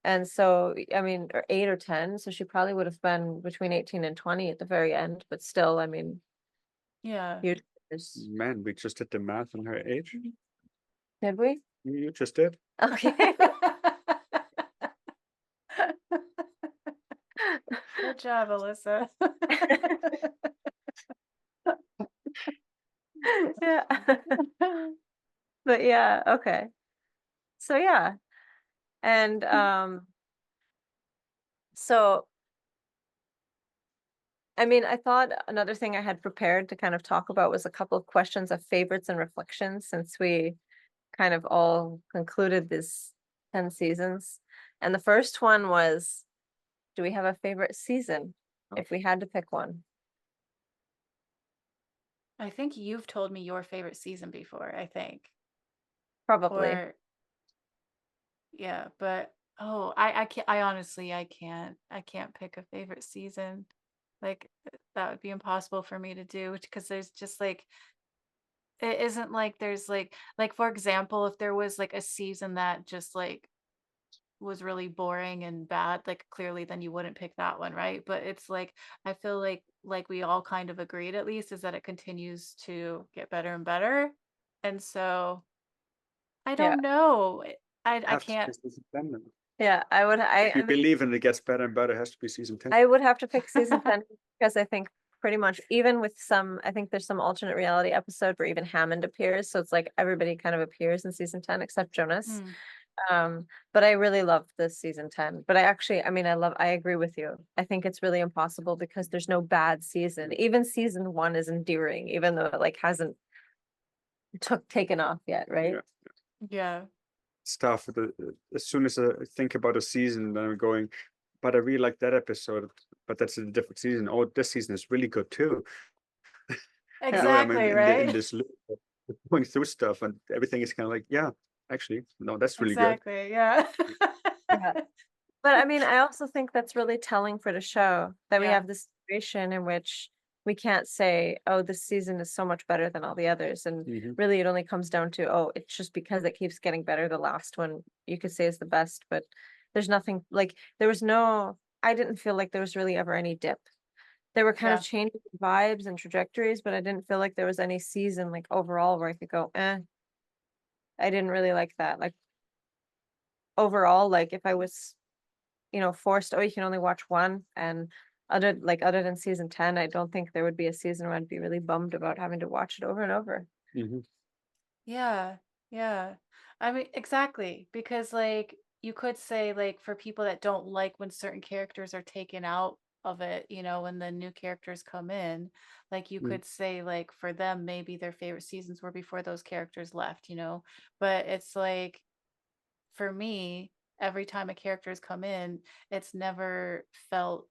And so, I mean, or 8 or 10, so she probably would have been between 18 and 20 at the very end, but still, I mean,
Yeah.
you there's-
Man, we just did the math on her age.
did we?
You just did.
Okay.
Good job, Alyssa.
Yeah. But yeah, okay. So yeah. And so I mean, I thought another thing I had prepared to kind of talk about was a couple of questions of favorites and reflections, since we kind of all concluded this 10 seasons. And the first one was, do we have a favorite season if we had to pick one?
I think you've told me your favorite season before, I think.
Probably.
Or yeah, but I can't, I honestly I can't pick a favorite season. Like that would be impossible for me to do because there's just like it isn't like there's like for example, if there was like a season that just like was really boring and bad, like clearly then you wouldn't pick that one, right? But it's like I feel like we all kind of agreed at least is that it continues to get better and better. And so I
Yeah.
don't know. I
Have to
can't.
be season 10 then.
Yeah,
If you
I mean,
believe in it gets better and better, it has to be season 10.
I would have to pick season 10 because I think pretty much even with some, I think there's some alternate reality episode where even Hammond appears. So it's like everybody kind of appears in season 10 except Jonas. But I really love this season 10. But I mean, I agree with you. I think it's really impossible because there's no bad season. Even season 1 is endearing, even though it like hasn't taken off yet, right?
Yeah.
Yeah.
Stuff. As soon as I think about a season, then I'm going, but I really like that episode, but that's a different season. Oh, this season is really good too. You know, I'm
Exactly,
in
right?
this loop of going through stuff, and everything is kind of like, yeah, actually, no, that's really good.
Exactly. Yeah.
Yeah. But I mean, I also think that's really telling for the show that we
Yeah.
have this situation in which we can't say, oh, this season is so much better than all the others. And
Mhm.
really, it only comes down to, oh, it's just because it keeps getting better. The last one you could say is the best, but there's nothing like I didn't feel like there was really ever any dip. There were kind
Yeah.
of changing vibes and trajectories, but I didn't feel like there was any season like overall where I could go, I didn't really like that. Like overall, like if I was forced, oh, you can only watch one. And other than season 10, I don't think there would be a season where I'd be really bummed about having to watch it over and over.
Mhm.
Yeah. Yeah. I mean, exactly. Because like you could say like for people that don't like when certain characters are taken out of it, when the new characters come in, like you
Mm.
could say like for them maybe their favorite seasons were before those characters left. But it's like for me, every time a character has come in, it's never felt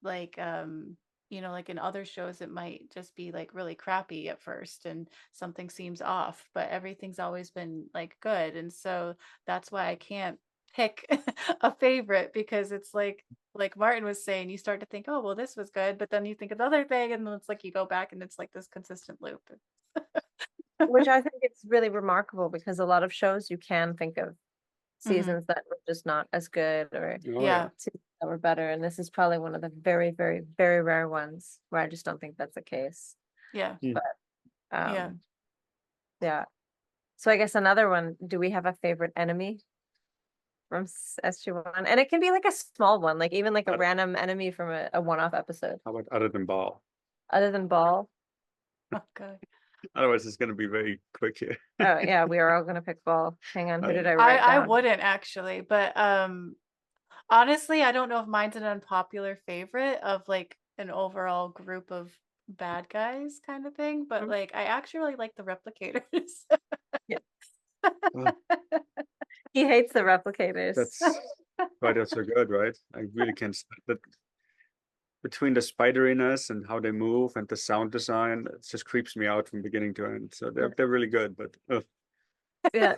like like in other shows it might just be like really crappy at first and something seems off, but everything's always been like good. And so that's why I can't pick a favorite because it's like Martin was saying, you start to think, oh well, this was good, but then you think of the other thing, and then it's like you go back and it's like this consistent loop.
Which I think it's really remarkable because a lot of shows you can think of seasons that were just not as good or
Oh,
Yeah.
seasons that were better. And this is probably one of the very, very, very rare ones where I just don't think that's the case.
Yeah.
Yeah. Yeah. So I guess another one, do we have a favorite enemy from SG-1? And it can be like a small one, like even like a random enemy from a one-off episode.
How about other than Ball?
Other than Ball.
Oh god.
Otherwise, it's going to be very quick here.
Oh yeah, we are all gonna pick Ball. Hang on, who did I
I
write
I
down?
wouldn't actually, but honestly, I don't know if mine's an unpopular favorite of like an overall group of bad guys kind of thing, but like I actually like the replicators.
Yeah.
Well,
He hates the replicators.
that's why they're so good, right? I really can't stand that. Between the spideriness and how they move and the sound design, it just creeps me out from beginning to end. So they're really good, but
Yeah.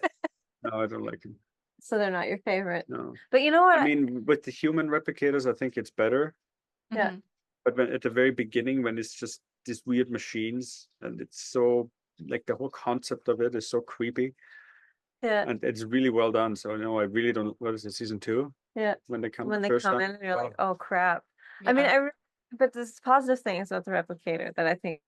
no, I don't like them.
So they're not your favorite.
No.
But you know what?
I mean, with the human replicators, I think it's better.
Yeah.
Mhm.
But when at the very beginning, when it's just these weird machines and it's so like the whole concept of it is so creepy
Yeah.
and it's really well done. So no, I really don't. What is it, season 2?
Yeah.
When they come
When they
first
come
time?
in and you're like,
Wow.
oh crap. I mean,
Yeah.
but there's positive things about the replicator that I think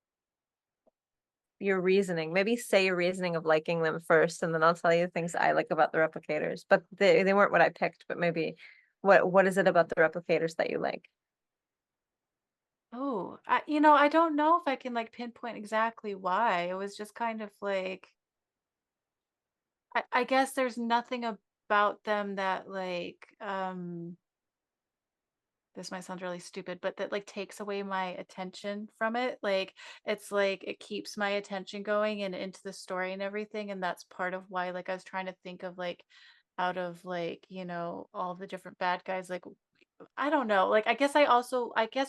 your reasoning, maybe say your reasoning of liking them first, and then I'll tell you things I like about the replicators. But they weren't what I picked, but maybe what is it about the replicators that you like?
Oh, I don't know if I can like pinpoint exactly why. It was just kind of like I guess there's nothing about them that like this might sound really stupid, but that like takes away my attention from it. Like it's like it keeps my attention going and into the story and everything. And that's part of why like I was trying to think of like out of like, all the different bad guys, like I don't know. Like I guess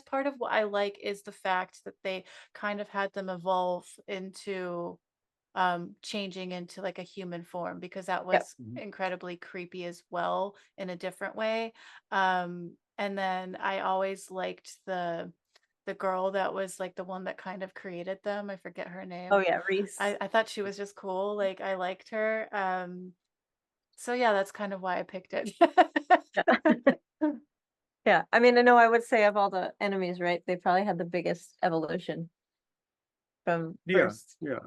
part of what I like is the fact that they kind of had them evolve into changing into like a human form because that
Yep.
was incredibly creepy as well in a different way. And then I always liked the girl that was like the one that kind of created them. I forget her name.
Oh yeah, Reese.
I thought she was just cool. Like I liked her. So yeah, that's kind of why I picked it.
Yeah. I mean, I know I would say of all the enemies, right? They probably had the biggest evolution from
Yeah,
first.
yeah,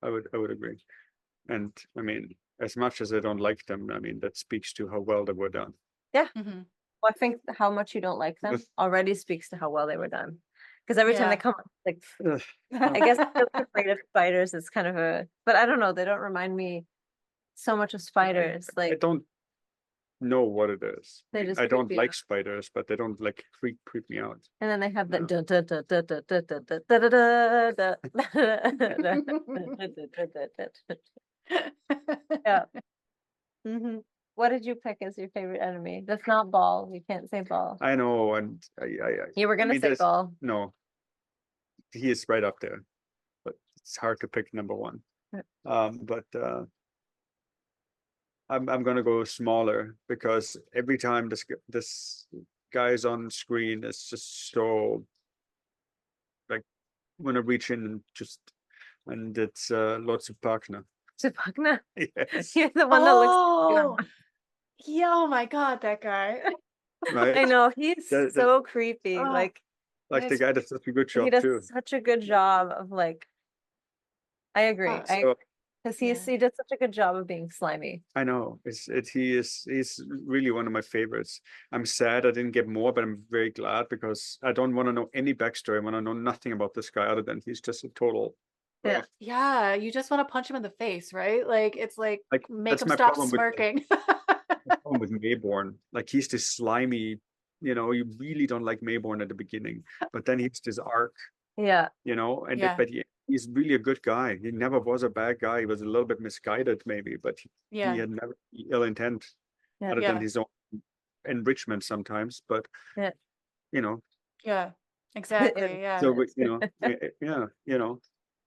I would agree. And I mean, as much as I don't like them, I mean, that speaks to how well they were done.
Yeah.
Mhm.
Well, I think how much you don't like them already speaks to how well they were done. Because every time they
Yeah.
come, like,
Ugh.
I guess I'm really afraid of spiders. It's kind of but I don't know. They don't remind me so much of spiders.
I
Like,
don't know what it is.
they just
I don't
creep you
like
out.
spiders, but they don't like creep me out.
And then they have the
Yeah.
da da da da da da da da da da da da da. Yeah. Hmm. What did you pick as your favorite enemy? That's not Ball. You can't say Ball.
I know, and
You were
I
gonna
mean,
say
there's
Ball.
no, he is right up there, but it's hard to pick number one. But I'm gonna go smaller because every time this guy is on screen, it's just so like when I reach in and just and it's lots of partner.
Chipagna.
Yes,
You're the one that looks.
Oh, yeah, oh my god, that guy.
right.
I know he's
That,
so creepy.
Oh,
like the
it's
guy does such a good
He
job
does
too.
such a good job of like. I agree.
So
Because
yeah.
he does such a good job of being slimy.
I know he's really one of my favorites. I'm sad I didn't get more, but I'm very glad because I don't want to know any backstory. I want to know nothing about this guy other than he's just a total.
Yeah.
Ugh.
Yeah, you just want to punch him in the face, right? Like it's like
Like
make
that's
him
my
stop
problem with
smirking.
my problem with Mayborn. Like he's this slimy, you really don't like Mayborn at the beginning, but then he's this arc,
Yeah.
and
Yeah.
but he's really a good guy. He never was a bad guy. He was a little bit misguided maybe, but he
Yeah.
had never ill intent
Yeah.
other than
Yeah.
his own enrichment sometimes. But
Yeah.
you know,
Yeah. Exactly. Yeah.
so yeah,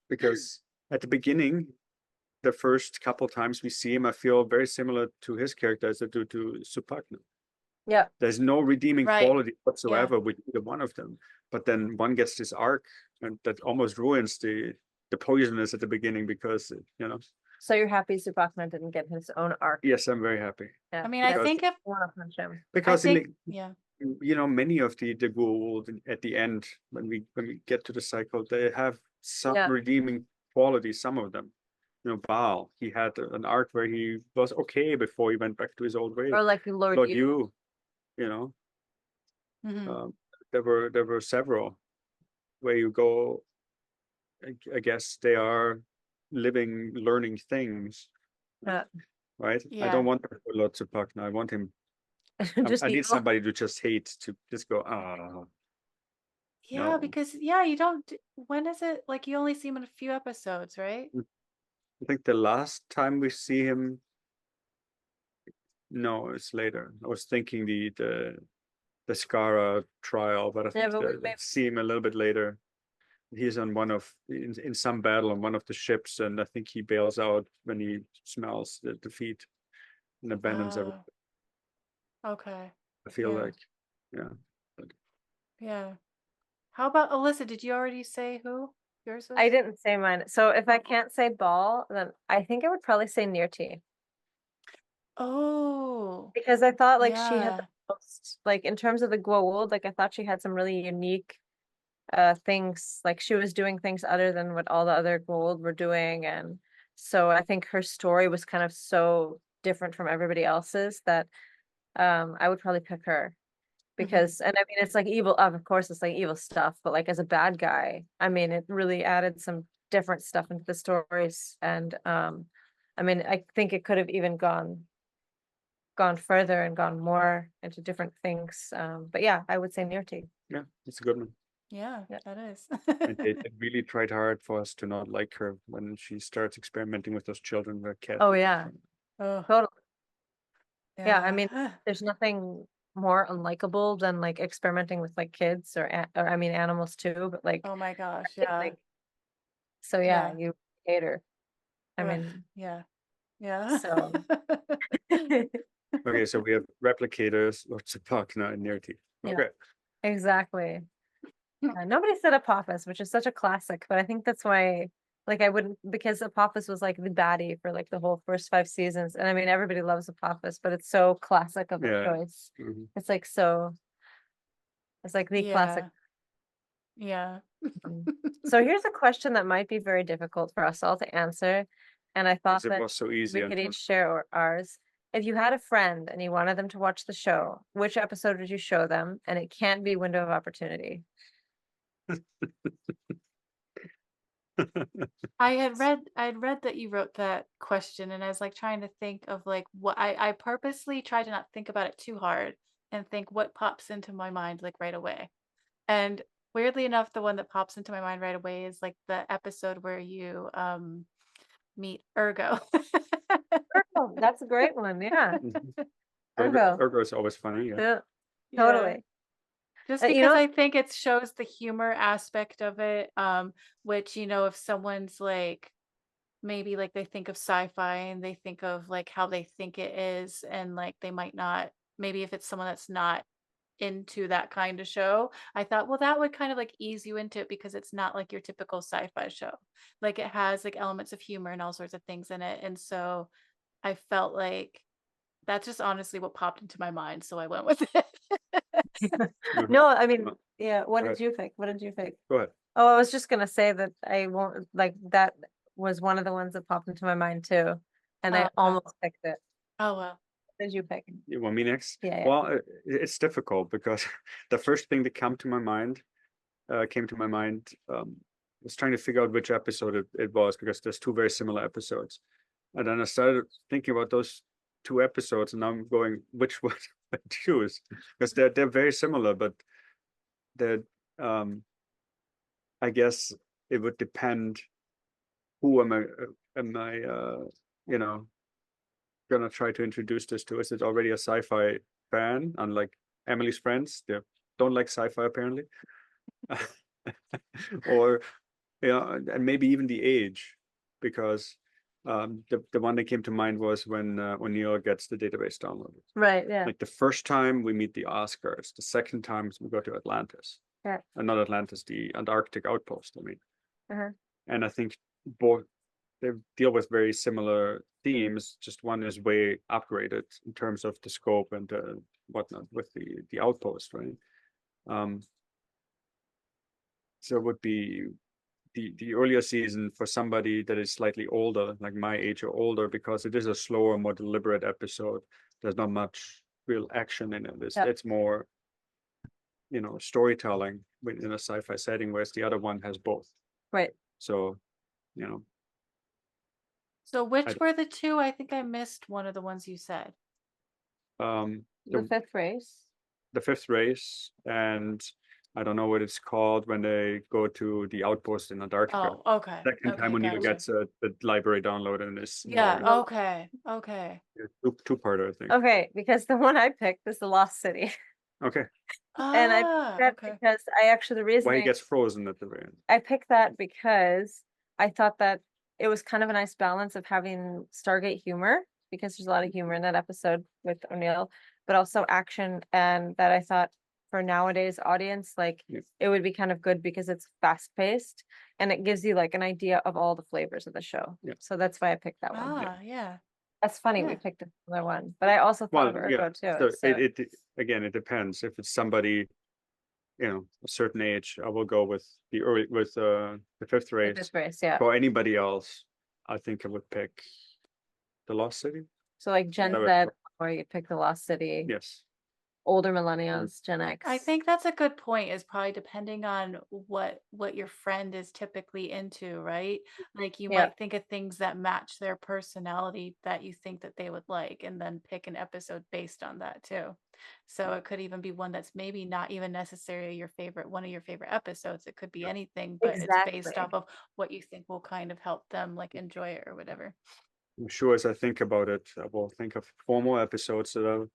because at the beginning the first couple times we see him, I feel very similar to his character as I do to Supakna.
Yeah.
There's no redeeming
Right.
quality whatsoever with either one of them. But then one gets this arc, and that almost ruins the poisonous at the beginning because
So you're happy Supakna didn't get his own arc?
Yes, I'm very happy.
Yeah.
I mean, I think if
I want to punch him.
Because
yeah.
many of the Goa'uld at the end, when we get to the cycle, they have some redeeming qualities. Some of them, Baal, he had an arc where he was okay before he went back to his old ways.
Or like Lord Yu.
Mhm.
There were several where you go. I guess they are living, learning things,
Yeah.
right? I
Yeah.
don't want Lord Supakna. I want him. I need somebody to just hate, to just go,
Yeah,
no.
because you don't. When is it? Like you only see him in a few episodes, right?
I think the last time we see him, no, it's later. I was thinking the Skara trial, but I think I see him a little bit later. He's on in some battle on one of the ships, and I think he bails out when he smells the defeat and abandons everything.
Okay.
I feel like, yeah.
Yeah. How about Alyssa? Did you already say who yours was?
I didn't say mine. So if I can't say Ball, then I think I would probably say Nirti.
Oh.
Because I thought like she had
Yeah.
the most, like in terms of the Goa'uld, like I thought she had some really unique things. Like she was doing things other than what all the other Goa'uld were doing. And so I think her story was kind of so different from everybody else's that I would probably pick her. Because and I mean it's like evil, of course it's like evil stuff, but like as a bad guy, I mean it really added some different stuff into the stories. And I mean I think it could have even gone further and gone more into different things. But yeah, I would say Nirti.
Yeah, it's a good one.
Yeah, that is.
And they really tried hard for us to not like her when she starts experimenting with those children, the cat.
Oh yeah,
Oh,
totally. Yeah, I
yeah.
mean there's nothing more unlikable than like experimenting with like kids or I mean animals too, but like
Oh my gosh,
I think,
yeah.
like so yeah, you hate her. I
Ugh,
mean
yeah.
so
Okay, so we have replicators, Lord Supakna, and Nirti.
Yeah.
Okay.
Exactly. Nobody said Apophis, which is such a classic, but I think that's why like I wouldn't, because Apophis was like the baddie for like the whole first 5 seasons. And I mean everybody loves Apophis, but it's so classic of a choice. It's like it's like the classic.
Yeah.
So here's a question that might be very difficult for us all to answer. And I thought
It
that
was so easy.
we could each share ours. If you had a friend and you wanted them to watch the show, which episode would you show them? And it can't be Window of Opportunity.
I'd read that you wrote that question, and I was like trying to think of like what I purposely tried to not think about it too hard and think what pops into my mind like right away. And weirdly enough, the one that pops into my mind right away is like the episode where you meet Ergo.
Oh, that's a great one. Yeah.
Ergo is always funny.
Yeah. Totally.
Just because I think it shows the humor aspect of it, which, if someone's like, maybe like they think of sci-fi and they think of like how they think it is, and like they might not, maybe if it's someone that's not into that kind of show, I thought, well, that would kind of like ease you into it because it's not like your typical sci-fi show. Like it has like elements of humor and all sorts of things in it. And so I felt like that's just honestly what popped into my mind. So I went with it.
No, I mean, yeah. What did you think? What did you think?
Go ahead.
Oh, I was just gonna say that I won't like that was one of the ones that popped into my mind too, and I almost picked it.
Oh well.
What did you pick?
You want me next?
Yeah.
Well, it's difficult because the first thing that came to my mind, was trying to figure out which episode it was, because there's two very similar episodes, and then I started thinking about those two episodes, and I'm going, which one I choose, because they're very similar, but they're I guess it would depend who am I gonna try to introduce this to. Is it already a sci-fi fan, unlike Emily's friends? They don't like sci-fi apparently. Or and maybe even the age, because The one that came to mind was when O'Neill gets the database downloaded.
Right, yeah.
Like the first time we meet the Oscars, the second time we go to Atlantis.
Yeah.
Not Atlantis, the Antarctic outpost, I mean.
Uh-huh.
And I think both they deal with very similar themes, just one is way upgraded in terms of the scope and whatnot with the outpost, right? So it would be the earlier season for somebody that is slightly older, like my age or older, because it is a slower, more deliberate episode. There's not much real action in it. It's more, storytelling in a sci-fi setting, whereas the other one has both.
Right.
So,
So which were the two? I think I missed one of the ones you said.
The fifth race.
The fifth race, and I don't know what it's called when they go to the outpost in Antarctica.
Oh, okay.
Second time O'Neill gets the library download and is
okay.
two-parter, I think.
Okay, because the one I picked is the Lost City.
Okay.
And I picked that because the reason
why he gets frozen at the very end.
I picked that because I thought that it was kind of a nice balance of having Stargate humor, because there's a lot of humor in that episode with O'Neill, but also action, and that I thought for nowadays audience, it would be kind of good because it's fast paced and it gives you like an idea of all the flavors of the show.
Yeah.
So that's why I picked that one.
Yeah.
That's funny. We picked another one, but I also thought of Ergo too.
So it again, it depends. If it's somebody, a certain age, I will go with the fifth race.
The fifth race, yeah.
For anybody else, I think I would pick the Lost City.
So like Gen Z, or you pick the Lost City.
Yes.
Older millennials, Gen X.
I think that's a good point, is probably depending on what your friend is typically into, right? Like you might think of things that match their personality that you think that they would like, and then pick an episode based on that too. So it could even be one that's maybe not even necessarily one of your favorite episodes. It could be anything, but it's based off of what you think will kind of help them like enjoy it or whatever.
I'm sure as I think about it, I will think of 4 more episodes that are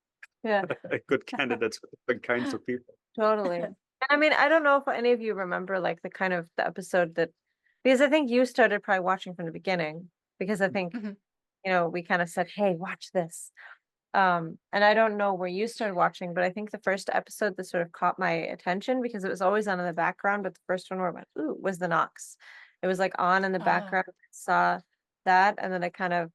good candidates for different kinds of people.
Totally. I mean, I don't know if any of you remember like the episode that, because I think you started probably watching from the beginning, because I think, we kind of said, hey, watch this. And I don't know where you started watching, but I think the first episode that sort of caught my attention, because it was always on in the background, but the first one where I went, ooh, was the Knox. It was like on in the background. I saw that, and then I kind of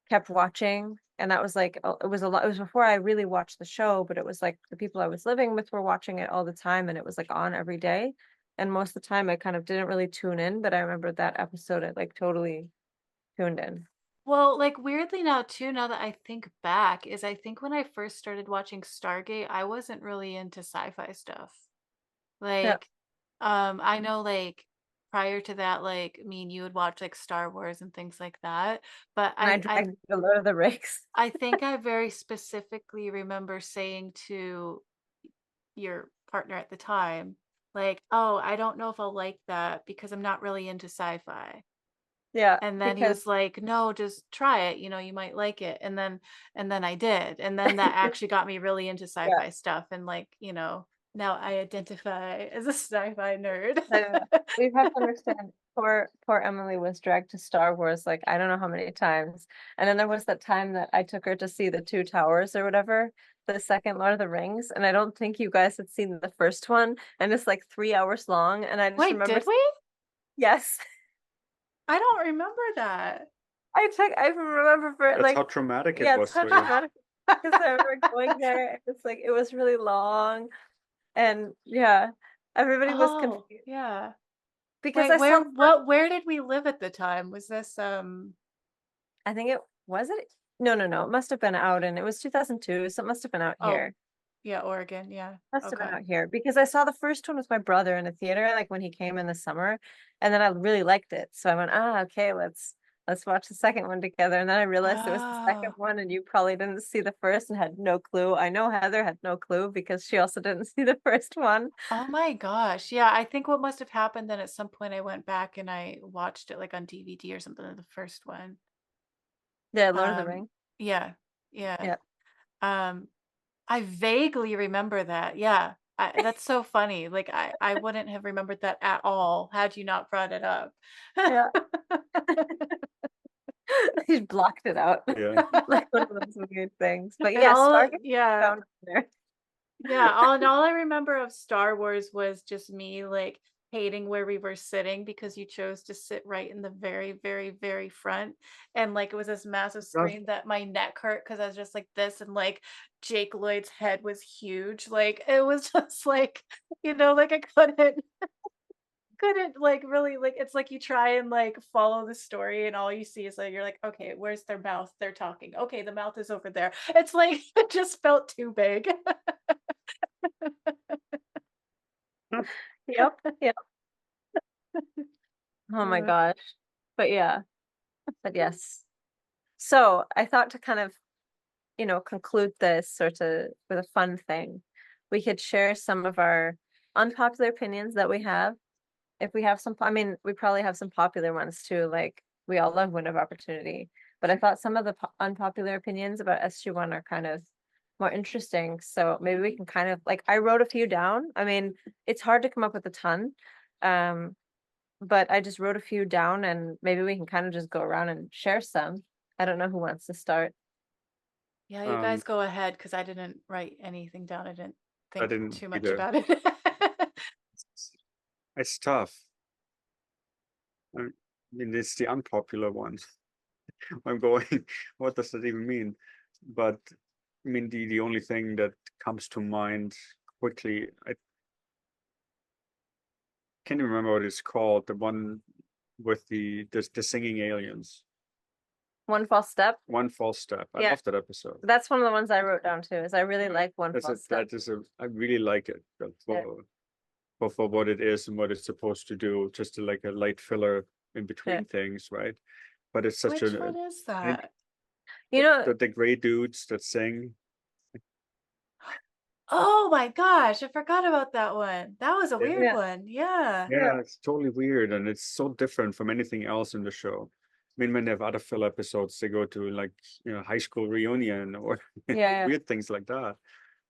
kept watching, and that was like, it was a lot. It was before I really watched the show, but it was like the people I was living with were watching it all the time, and it was like on every day. And most of the time I kind of didn't really tune in, but I remember that episode I like totally tuned in.
Well, like weirdly now too, now that I think back, is I think when I first started watching Stargate, I wasn't really into sci-fi stuff. Like, I know like prior to that, like me and you would watch like Star Wars and things like that. But
I dragged a Lord of the Rings.
I think I very specifically remember saying to your partner at the time, like, oh, I don't know if I'll like that because I'm not really into sci-fi.
Yeah.
And then he was like, no, just try it. You might like it. And then I did. And then that actually got me really into sci-fi stuff. And like, now I identify as a sci-fi nerd.
We have to understand, poor Emily was dragged to Star Wars like I don't know how many times. And then there was that time that I took her to see the Two Towers or whatever, the second Lord of the Rings. And I don't think you guys had seen the first one. And it's like 3 hours long. And I just remember.
Did we?
Yes.
I don't remember that.
I remember for
That's how traumatic it was.
It's how traumatic, because I remember going there and it's like it was really long, and everybody was confused.
Yeah.
Because
where did we live at the time? Was this
I think it no, it must have been out, and it was 2002, so it must have been out here.
Yeah, Oregon, yeah.
Must have been out here, because I saw the first one with my brother in a theater, like when he came in the summer, and then I really liked it. So I went, okay, let's watch the second one together. And then I realized it was the second one, and you probably didn't see the first and had no clue. I know Heather had no clue because she also didn't see the first one.
Oh my gosh. Yeah, I think what must have happened then, at some point I went back and I watched it like on DVD or something, the first one.
Yeah, Lord of the Rings.
Yeah. I vaguely remember that. Yeah. That's so funny. Like I wouldn't have remembered that at all had you not brought it up.
Yeah. He blocked it out.
Yeah.
Like one of those weird things. But
And
yeah,
all,
Stargate
yeah,
found it there.
yeah. All I remember of Star Wars was just me like hating where we were sitting because you chose to sit right in the very, very, very front. And like it was this massive screen that my neck hurt because I was just like this, and like Jake Lloyd's head was huge. Like it was just like, like I couldn't like really, like it's like you try and like follow the story and all you see is like you're like, okay, where's their mouth? They're talking. Okay, the mouth is over there. It's like it just felt too big.
Yep. Yep. Oh my
Uh,
gosh. But yeah. But yes. So I thought to kind of, conclude this sort of with a fun thing. We could share some of our unpopular opinions that we have. If we have some, I mean, we probably have some popular ones too. Like we all love Window of Opportunity, but I thought some of the unpopular opinions about SG-1 are kind of more interesting. So maybe we can kind of like, I wrote a few down. I mean, it's hard to come up with a ton. But I just wrote a few down and maybe we can kind of just go around and share some. I don't know who wants to start.
yeah, you
Um,
guys go ahead because I didn't write anything down. I didn't
I
think
didn't
too much
either.
about it.
It's tough. I mean, it's the unpopular ones. I'm going, what does that even mean? But I mean, the only thing that comes to mind quickly, I can't even remember what it's called, the one with the singing aliens.
One False Step.
One False Step. I
Yeah.
love that episode.
That's one of the ones I wrote down too, is I really like One False Step.
I really like it for what it is and what it's supposed to do, just like a light filler in between things, right? But it's such
Which
a
one is
I think
that?
the gray dudes that sing.
Oh my gosh, I forgot about that one. That was a
Yeah.
weird one. Yeah.
Yeah, it's totally weird and it's so different from anything else in the show. I mean, when they have other fill episodes, they go to like, high school reunion or
Yeah.
weird things like that.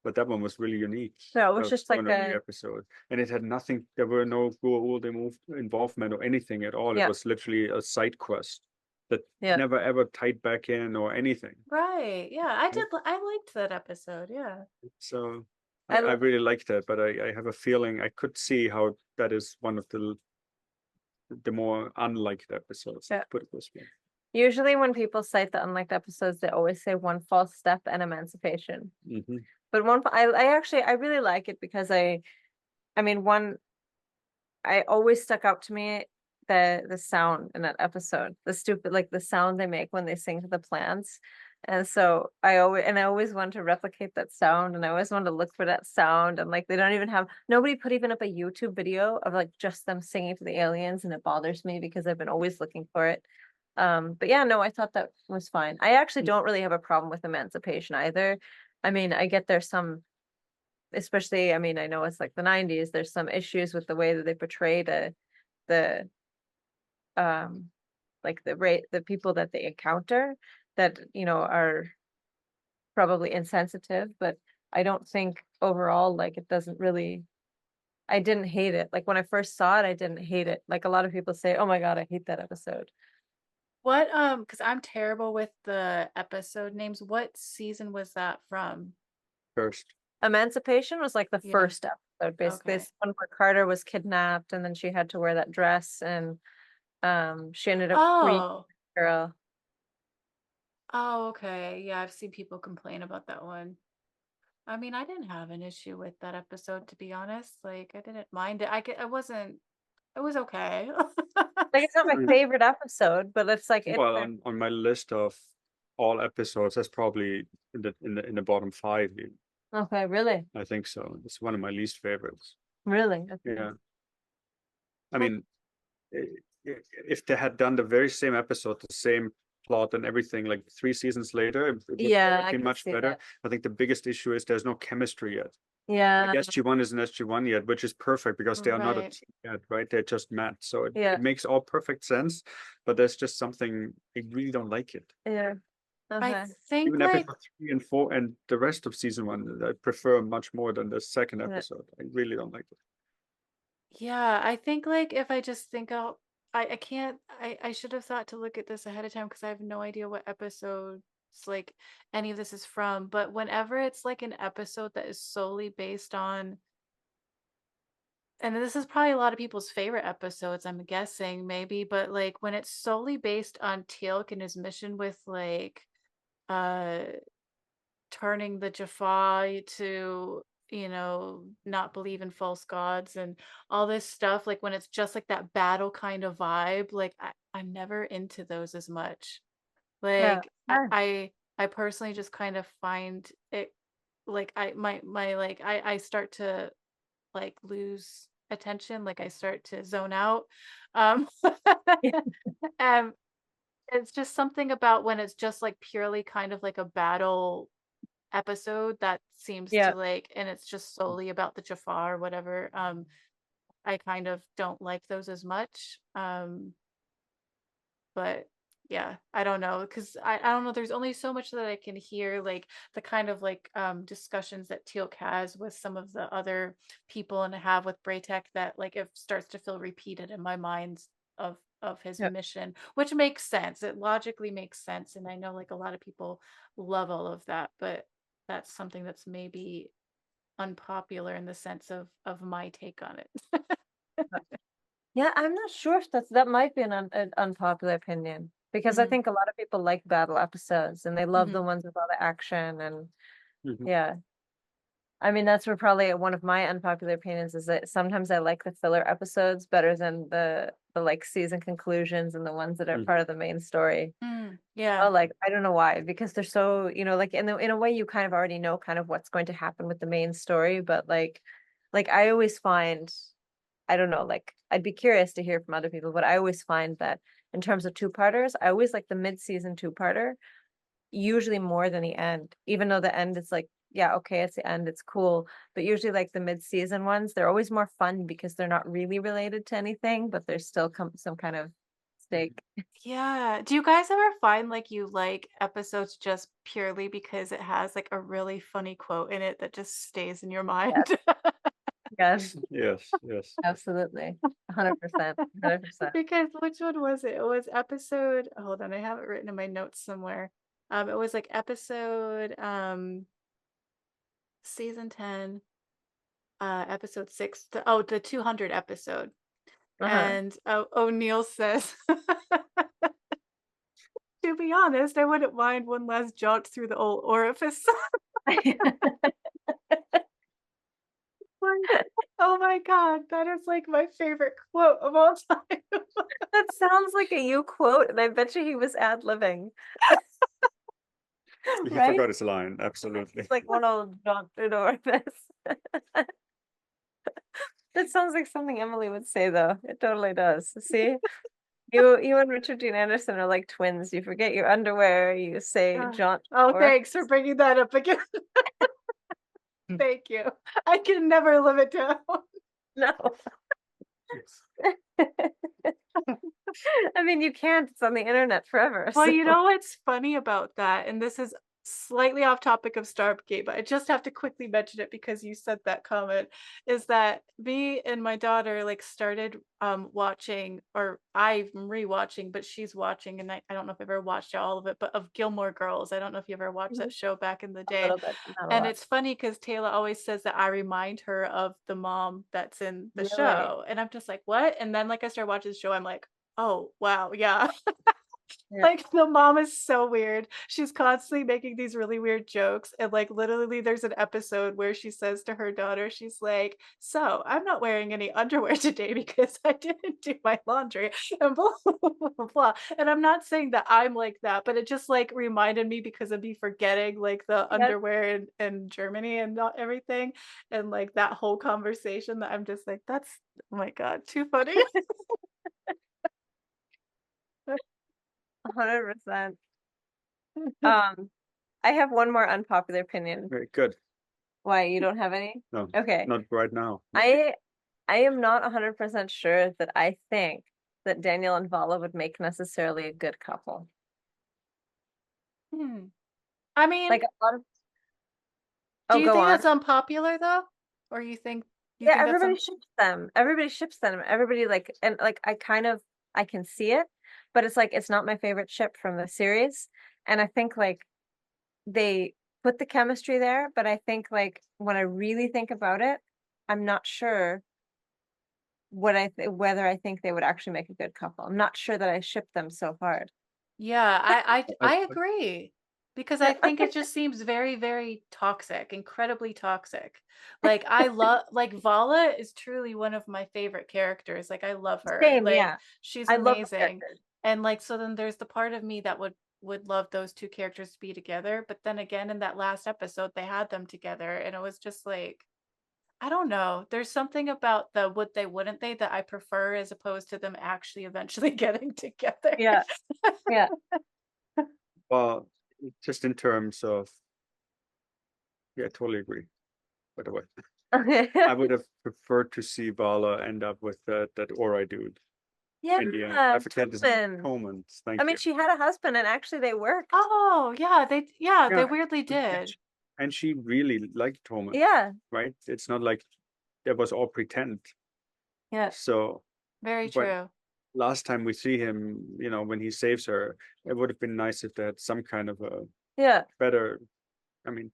But that one was really unique.
No, it was just like
every episode, and it had nothing. There were no Goa'uld involvement or anything at all. It
Yeah.
was literally a side quest that
Yeah.
never ever tied back in or anything.
Right. Yeah. I liked that episode. Yeah.
So
I
I
lo-
really liked that, but I have a feeling I could see how that is one of the more unliked episodes.
Yeah.
Put it this way.
Usually when people cite the unliked episodes, they always say One False Step and Emancipation.
Mhm.
But I really like it because I mean, I always stuck out to me the sound in that episode, the sound they make when they sing to the plants. And so I always want to replicate that sound, and I always want to look for that sound. And like they don't even have nobody put even up a YouTube video of like just them singing to the aliens, and it bothers me because I've been always looking for it. But yeah, no, I thought that was fine. I actually don't really have a problem with Emancipation either. I mean, I get there's some, especially, I mean, I know it's like the 90s, there's some issues with the way that they portray the like the people that they encounter that, are probably insensitive, but I don't think overall, like, it doesn't really, I didn't hate it. Like when I first saw it, I didn't hate it. Like a lot of people say, oh my God, I hate that episode.
What because I'm terrible with the episode names. What season was that from?
First.
Emancipation was like the
Yeah.
first episode, basically.
Okay.
It's one where Carter was kidnapped and then she had to wear that dress, and she ended up freeing
Oh.
the girl.
Oh, okay. Yeah, I've seen people complain about that one. I mean, I didn't have an issue with that episode, to be honest. Like, I didn't mind it. I wasn't. It was okay.
Like it's not my favorite episode, but it's like it's
Well, on my list of all episodes, that's probably in the bottom 5.
okay, really,
I think so. It's one of my least favorites.
really. Okay.
Yeah. I mean, if they had done the very same episode, the same plot and everything, like 3 seasons later, it would
Yeah, I
be
can
much
see
better.
that.
I think the biggest issue is there's no chemistry yet.
Yeah,
Like SG-1 isn't SG-1 yet, which is perfect because they are not a
Right.
team yet, right? They're just met. So
Yeah.
it makes all perfect sense, but there's just something, I really don't like it.
yeah. Okay.
I think
Even
like
episode 3 and 4 and the rest of season 1, I prefer much more than the second
Yeah.
episode. I really don't like it.
yeah, I think like if I just think out I can't. I should have thought to look at this ahead of time because I have no idea what episodes like any of this is from. But whenever it's like an episode that is solely based on, and this is probably a lot of people's favorite episodes, I'm guessing maybe, but like when it's solely based on Teal'c and his mission with like uh turning the Jaffa to, not believe in false gods and all this stuff, like when it's just like that battle kind of vibe, like I'm never into those as much.
Yeah.
Like
Yeah.
I personally just kind of find it like I start to like lose attention, like I start to zone out. Um and it's just something about when it's just like purely kind of like a battle episode that seems
Yeah.
to like, and it's just solely about the Jafar or whatever. I kind of don't like those as much. But yeah, I don't know because I don't know. There's only so much that I can hear, like the kind of like discussions that Teal'c has with some of the other people and have with Braytek that like it starts to feel repeated in my mind of his
Yeah.
mission, which makes sense. It logically makes sense, and I know like a lot of people love all of that, but that's something that's maybe unpopular in the sense of my take on it.
Yeah, I'm not sure if that might be an unpopular opinion because I
Hmm.
think a lot of people like battle episodes and they love
Hmm.
the ones with all the action and
Mhm.
yeah. I mean, that's where probably one of my unpopular opinions is that sometimes I like the filler episodes better than the like season conclusions and the ones that are
Mm.
part of the main story.
Mm, yeah.
Oh, like I don't know why, because they're so, like in a way you kind of already know kind of what's going to happen with the main story, but like I always find, I don't know, like I'd be curious to hear from other people, but I always find that in terms of two-parters, I always like the mid-season two-parter usually more than the end, even though the end is like, yeah, okay, it's the end, it's cool. But usually like the mid-season ones, they're always more fun because they're not really related to anything, but there's still some kind of stake.
Yeah. Do you guys ever find like you like episodes just purely because it has like a really funny quote in it that just stays in your mind?
Yes, yes,
Yes, yes.
absolutely. 100%. 100%.
Because which one was it? It was episode, hold on, I have it written in my notes somewhere. It was like episode season 10, episode 6, the 200 episode.
Uh-huh.
And O'Neill says, to be honest, I wouldn't mind one last jaunt through the old orifice. Oh my God, that is like my favorite quote of all time.
That sounds like a you quote, and I bet you he was ad-libbing,
He
right?
forgot his line, absolutely.
It's like one old jaunt through the orifice. That sounds like something Emily would say, though. It totally does. See, you and Richard Dean Anderson are like twins. You forget your underwear. You say jaunt
Oh,
or
thanks for bringing that up again. Thank you. I can never live it down.
no. I mean, you can't. It's on the internet forever.
Well,
So.
you know what's funny about that, and this is slightly off topic of Stargate, but I just have to quickly mention it because you said that comment, is that me and my daughter like started watching, or I'm rewatching, but she's watching, and I don't know if I've ever watched all of it, but of Gilmore Girls. I don't know if you ever watched that show back in the
A
day.
little bit, not a
And
lot.
it's funny because Taylor always says that I remind her of the mom that's in the
Really?
show. And I'm just like, what? And then like I started watching the show, I'm like, oh wow, yeah.
Yeah.
Like the mom is so weird. She's constantly making these really weird jokes. And like literally there's an episode where she says to her daughter, she's like, so I'm not wearing any underwear today because I didn't do my laundry and blah blah blah blah. Blah. And I'm not saying that I'm like that, but it just like reminded me because of me forgetting like the
Yeah.
underwear in Germany and not everything. And like that whole conversation that I'm just like, that's oh my God, too funny.
100%. I have one more unpopular opinion.
Very good.
Why, you don't have any?
No,
Okay.
not right now.
I am not 100% sure that I think that Daniel and Vala would make necessarily a good couple.
I mean,
Like a lot of,
do
oh,
you
go
think
on.
that's unpopular though? Or you think
Yeah,
that's
everybody ships them. Everybody ships them. Everybody like, and like I kind of I can see it, but it's like it's not my favorite ship from the series. And I think like they put the chemistry there, but I think like when I really think about it, I'm not sure whether I think they would actually make a good couple. I'm not sure that I ship them so hard.
Yeah,
I,
I agree. Because I think it just seems very, very toxic, incredibly toxic. Like I love like Vala is truly one of my favorite characters. Like I love her.
Same,
Like
yeah.
she's
I love the
amazing.
characters.
And like so then there's the part of me that would love those two characters to be together. But then again in that last episode they had them together and it was just like I don't know. There's something about the would they wouldn't they that I prefer as opposed to them actually eventually getting together.
Yeah, yeah.
well, just in terms of, yeah, I totally agree. By the way, I would have preferred to see Vala end up with that Ori dude
Yeah,
in the end. I forget his
Tobin.
Coleman.
I
Thank
mean,
you.
she had a husband and actually they worked.
Oh, yeah, they
Yeah,
weirdly
yeah,
did.
and she really liked Coleman,
Yeah,
right? It's not like that was all pretend.
yeah,
So,
Very
but
true.
last time we see him, when he saves her, it would have been nice if they had some kind of a
yeah,
better. I mean,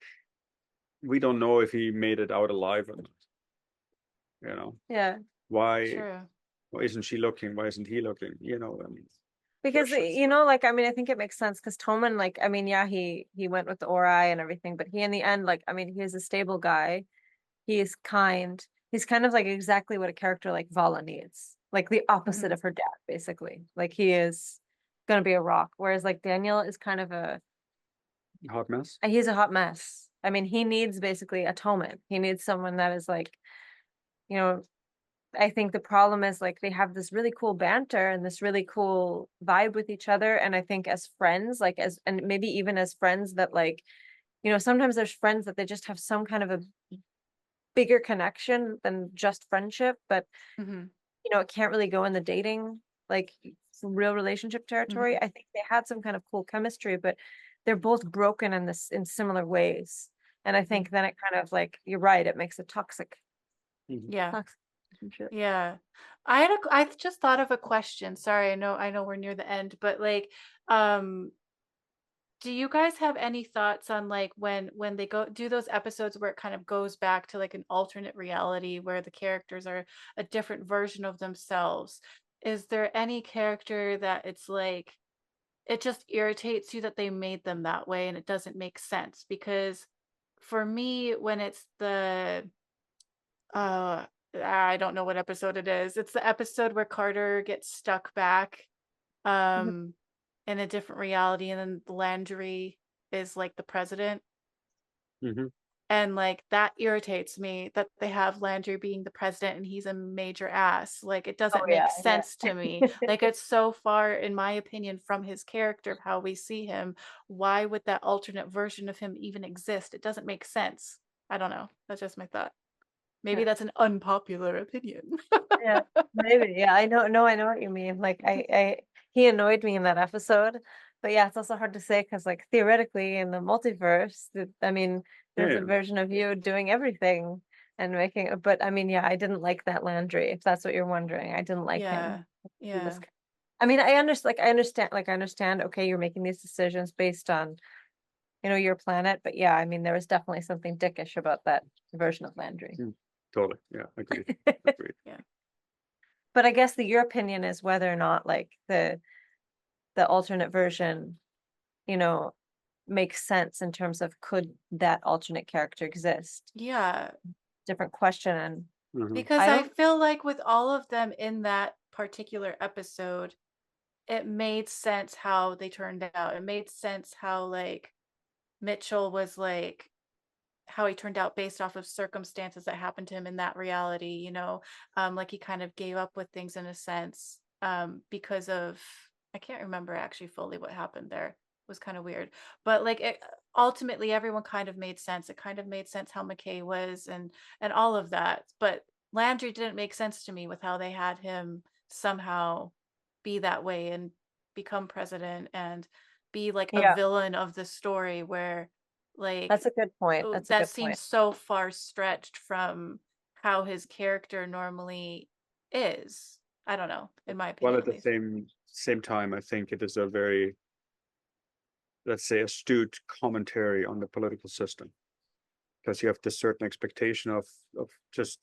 we don't know if he made it out alive or not.
yeah.
Why?
True.
Why isn't she looking? Why isn't he looking? I mean,
Because
questions.
like I mean, I think it makes sense because Toman, like, I mean, yeah, he went with the Ori and everything, but he in the end, like, I mean, he's a stable guy. He is kind. He's kind of like exactly what a character like Vala needs. Like the opposite
Mhm.
of her dad, basically. Like he is gonna be a rock. Whereas like Daniel is kind of
Hot mess.
he's a hot mess. I mean, he needs basically atonement. He needs someone that is like, you know, I think the problem is like they have this really cool banter and this really cool vibe with each other. And I think as friends, like and maybe even as friends that like, sometimes there's friends that they just have some kind of a bigger connection than just friendship, but
Mhm.
it can't really go in the dating, like real relationship territory.
Mhm.
I think they had some kind of cool chemistry, but they're both broken in similar ways. And I think then it kind of like, you're right, it makes it toxic.
Mhm.
Yeah.
Toxic relationship.
Yeah. I just thought of a question. Sorry, I know we're near the end, but like um do you guys have any thoughts on like when they go do those episodes where it kind of goes back to like an alternate reality where the characters are a different version of themselves? Is there any character that it's like it just irritates you that they made them that way and it doesn't make sense? Because for me, when it's the uh I don't know what episode it is. It's the episode where Carter gets stuck back
Mhm.
um in a different reality and then Landry is like the president.
Mhm.
And like that irritates me that they have Landry being the president and he's a major ass. Like it
Oh
doesn't
yeah,
make
yeah.
sense to me. Like it's so far, in my opinion, from his character of how we see him. Why would that alternate version of him even exist? It doesn't make sense. I don't know. That's just my thought. Maybe
Yeah.
that's an unpopular opinion.
Yeah, maybe. Yeah, I know. No, I know what you mean. Like, he annoyed me in that episode, but yeah, it's also hard to say because, like, theoretically, in the multiverse, I mean,
Yeah,
there's a
yeah.
version of you doing everything and making. But I mean, yeah, I didn't like that Landry. If that's what you're wondering, I didn't like him.
Yeah.
He was.
Yeah.
I mean, I understand. Like, I understand. Like, I understand. Okay, you're making these decisions based on, your planet. But yeah, I mean, there was definitely something dickish about that version of Landry.
Mm, totally. Yeah, agreed. Agreed.
Yeah.
But I guess your opinion is whether or not like the alternate version, you know, makes sense in terms of could that alternate character exist?
Yeah.
Different question. And
Mhm.
Because
I
I
don't,
feel like with all of them in that particular episode, it made sense how they turned out. It made sense how like Mitchell was like how he turned out based off of circumstances that happened to him in that reality, like he kind of gave up with things in a sense because of I can't remember actually fully what happened there. It was kind of weird. But like ultimately everyone kind of made sense. It kind of made sense how McKay was and all of that. But Landry didn't make sense to me with how they had him somehow be that way and become president and be like a
yeah,
villain of the story where
that's
like
a good point. That's a
that
good
seems
point.
so far stretched from how his character normally is. I don't know, in my
Well,
opinion
at
at
the
least.
same time, I think it is a very, let's say, astute commentary on the political system, because you have this certain expectation of just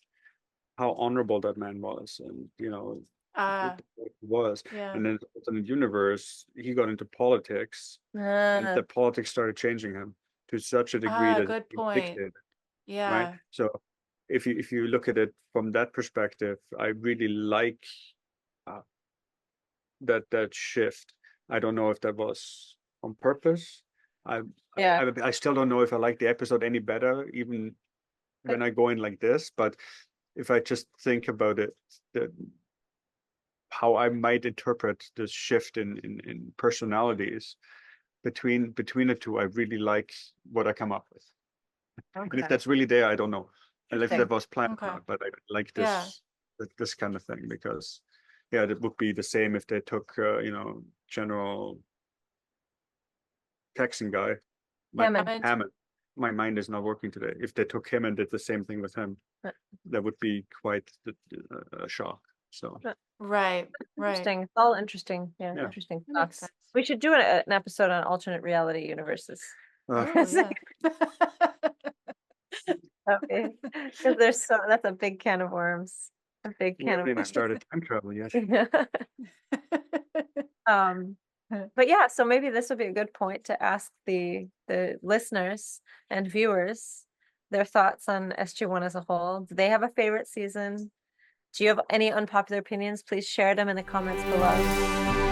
how honorable that man was, and what it was,
Yeah.
and then in the alternate universe, he got into politics, and the politics started changing him to such a degree that
Good
he
point.
dictated, right?
Yeah.
So if you look at it from that perspective, I really like uh, that shift. I don't know if that was on purpose. I
Yeah.
I still don't know if I like the episode any better, even when I go in like this. But if I just think about it, the, how I might interpret this shift in personalities between the two, I really like what I come up with. And if
Okay.
that's really there, I don't know. And if that
Interesting.
was planned or
Okay.
not, but I like
Yeah.
this kind of thing, because yeah, it would be the same if they took General Texan guy,
Hammond.
Hammond. My mind is not working today. If they took him and did the same thing with him,
Uh,
that would be quite a shock. So
Right. Right.
Interesting. It's all interesting. Yeah,
yeah.
interesting
That makes
thoughts.
sense.
We should do an episode on alternate reality universes.
Uh,
Oh, yeah.
Okay. Because there's that's a big can of worms. A big
we
can
haven't
of
even
worms.
started time travel yet.
But yeah, so maybe this would be a good point to ask the listeners and viewers their thoughts on SG-1 as a whole. Do they have a favorite season? Do you have any unpopular opinions? Please share them in the comments below.